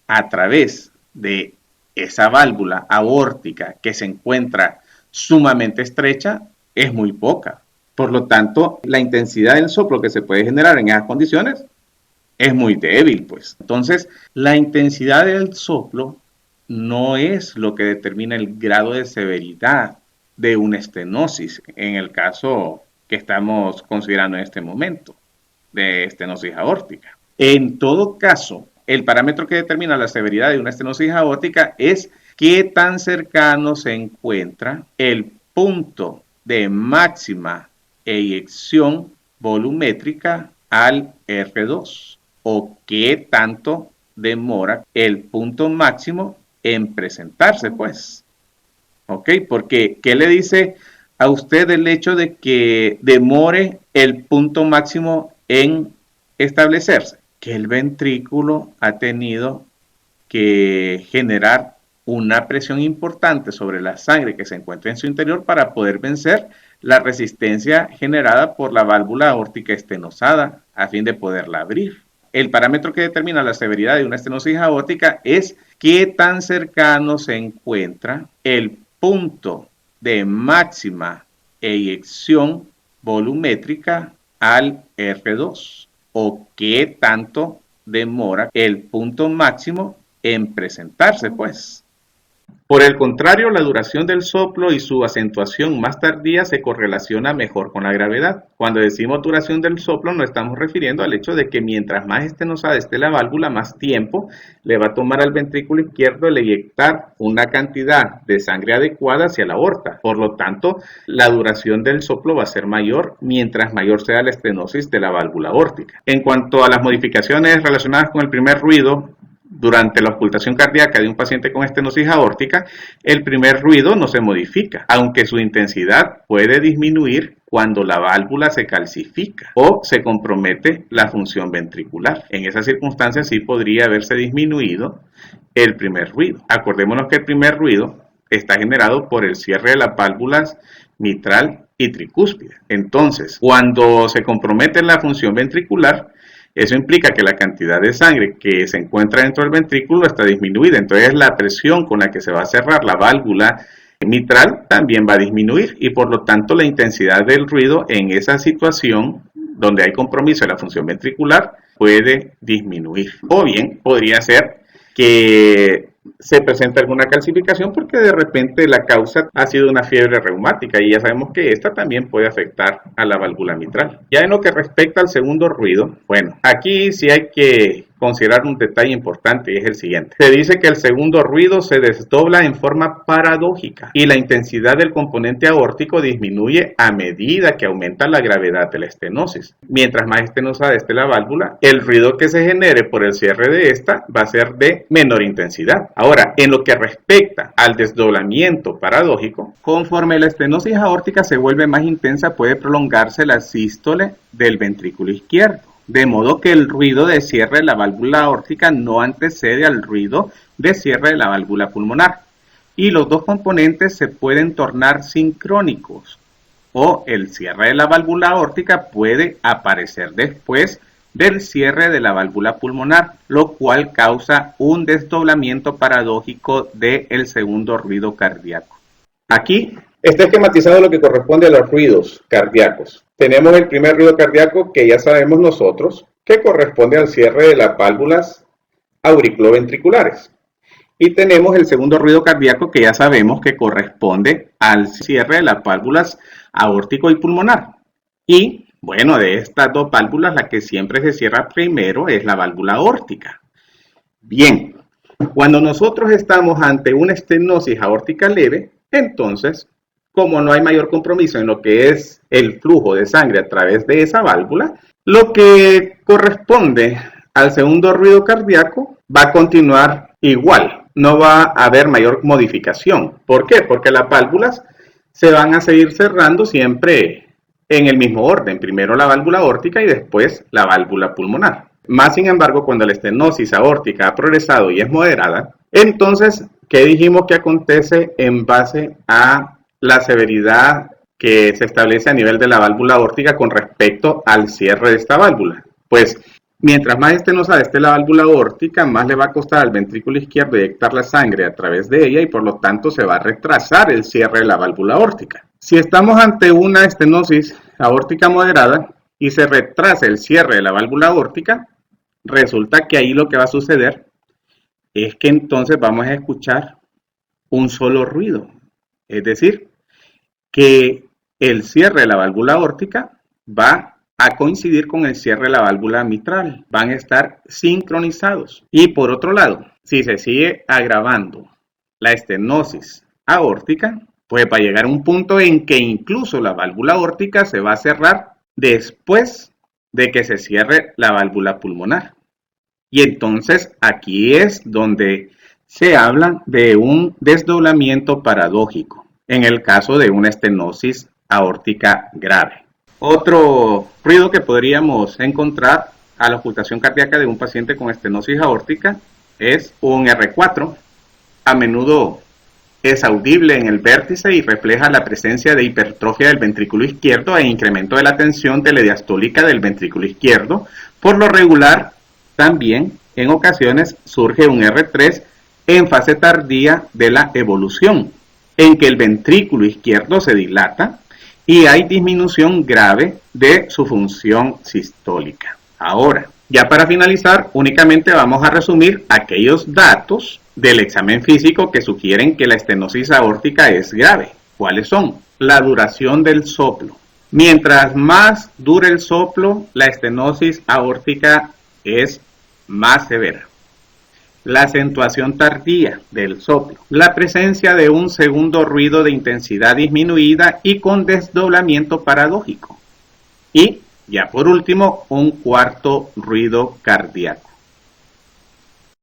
a través de esa válvula aórtica que se encuentra sumamente estrecha es muy poca. Por lo tanto, la intensidad del soplo que se puede generar en esas condiciones es muy débil, pues. Entonces, la intensidad del soplo no es lo que determina el grado de severidad de una estenosis, en el caso que estamos considerando en este momento, de estenosis aórtica. En todo caso, el parámetro que determina la severidad de una estenosis aórtica es qué tan cercano se encuentra el punto de máxima eyección volumétrica al R2. O qué tanto demora el punto máximo en presentarse, pues. ¿Ok? Porque, ¿qué le dice a usted el hecho de que demore el punto máximo en establecerse? Que el ventrículo ha tenido que generar una presión importante sobre la sangre que se encuentra en su interior para poder vencer la resistencia generada por la válvula aórtica estenosada a fin de poderla abrir. El parámetro que determina la severidad de una estenosis aórtica es qué tan cercano se encuentra el punto de máxima eyección volumétrica al R2 o qué tanto demora el punto máximo en presentarse, pues. Por el contrario, la duración del soplo y su acentuación más tardía se correlaciona mejor con la gravedad. Cuando decimos duración del soplo, nos estamos refiriendo al hecho de que mientras más estenosada esté la válvula, más tiempo le va a tomar al ventrículo izquierdo el eyectar una cantidad de sangre adecuada hacia la aorta. Por lo tanto, la duración del soplo va a ser mayor mientras mayor sea la estenosis de la válvula aórtica. En cuanto a las modificaciones relacionadas con el primer ruido, durante la auscultación cardíaca de un paciente con estenosis aórtica, el primer ruido no se modifica, aunque su intensidad puede disminuir cuando la válvula se calcifica o se compromete la función ventricular. En esas circunstancias sí podría haberse disminuido el primer ruido. Acordémonos que el primer ruido está generado por el cierre de las válvulas mitral y tricúspide. Entonces, cuando se compromete la función ventricular, eso implica que la cantidad de sangre que se encuentra dentro del ventrículo está disminuida. Entonces la presión con la que se va a cerrar la válvula mitral también va a disminuir y por lo tanto la intensidad del ruido en esa situación donde hay compromiso de la función ventricular puede disminuir. O bien podría ser que se presenta alguna calcificación porque de repente la causa ha sido una fiebre reumática y ya sabemos que esta también puede afectar a la válvula mitral. Ya en lo que respecta al segundo ruido, bueno, aquí sí hay que considerar un detalle importante y es el siguiente. Se dice que el segundo ruido se desdobla en forma paradójica y la intensidad del componente aórtico disminuye a medida que aumenta la gravedad de la estenosis. Mientras más estenosada esté la válvula, el ruido que se genere por el cierre de esta va a ser de menor intensidad. Ahora, en lo que respecta al desdoblamiento paradójico, conforme la estenosis aórtica se vuelve más intensa, puede prolongarse la sístole del ventrículo izquierdo. De modo que el ruido de cierre de la válvula aórtica no antecede al ruido de cierre de la válvula pulmonar. Y los dos componentes se pueden tornar sincrónicos. O el cierre de la válvula aórtica puede aparecer después del cierre de la válvula pulmonar, lo cual causa un desdoblamiento paradójico del segundo ruido cardíaco. Aquí está esquematizado lo que corresponde a los ruidos cardíacos. Tenemos el primer ruido cardíaco que ya sabemos nosotros, que corresponde al cierre de las válvulas auriculoventriculares. Y tenemos el segundo ruido cardíaco que ya sabemos que corresponde al cierre de las válvulas aórtico y pulmonar. Y bueno, de estas dos válvulas, la que siempre se cierra primero es la válvula aórtica. Bien, cuando nosotros estamos ante una estenosis aórtica leve, entonces, como no hay mayor compromiso en lo que es el flujo de sangre a través de esa válvula, lo que corresponde al segundo ruido cardíaco va a continuar igual, no va a haber mayor modificación. ¿Por qué? Porque las válvulas se van a seguir cerrando siempre en el mismo orden, primero la válvula aórtica y después la válvula pulmonar. Más sin embargo, cuando la estenosis aórtica ha progresado y es moderada, entonces, ¿qué dijimos que acontece en base a la severidad que se establece a nivel de la válvula aórtica con respecto al cierre de esta válvula? Pues, mientras más estenosa esté la válvula aórtica, más le va a costar al ventrículo izquierdo eyectar la sangre a través de ella y por lo tanto se va a retrasar el cierre de la válvula aórtica. Si estamos ante una estenosis aórtica moderada y se retrasa el cierre de la válvula aórtica, resulta que ahí lo que va a suceder es que entonces vamos a escuchar un solo ruido. Es decir, que el cierre de la válvula aórtica va a coincidir con el cierre de la válvula mitral. Van a estar sincronizados. Y por otro lado, si se sigue agravando la estenosis aórtica, pues va a llegar a un punto en que incluso la válvula aórtica se va a cerrar después de que se cierre la válvula pulmonar. Y entonces aquí es donde se habla de un desdoblamiento paradójico, en el caso de una estenosis aórtica grave. Otro ruido que podríamos encontrar a la ocultación cardíaca de un paciente con estenosis aórtica es un R4, a menudo es audible en el vértice y refleja la presencia de hipertrofia del ventrículo izquierdo e incremento de la tensión telediastólica del ventrículo izquierdo. Por lo regular, también en ocasiones surge un R3 en fase tardía de la evolución, en que el ventrículo izquierdo se dilata y hay disminución grave de su función sistólica. Ahora, ya para finalizar, únicamente vamos a resumir aquellos datos del examen físico que sugieren que la estenosis aórtica es grave. ¿Cuáles son? La duración del soplo. Mientras más dure el soplo, la estenosis aórtica es más severa. La acentuación tardía del soplo. La presencia de un segundo ruido de intensidad disminuida y con desdoblamiento paradójico. Y, ya por último, un cuarto ruido cardíaco.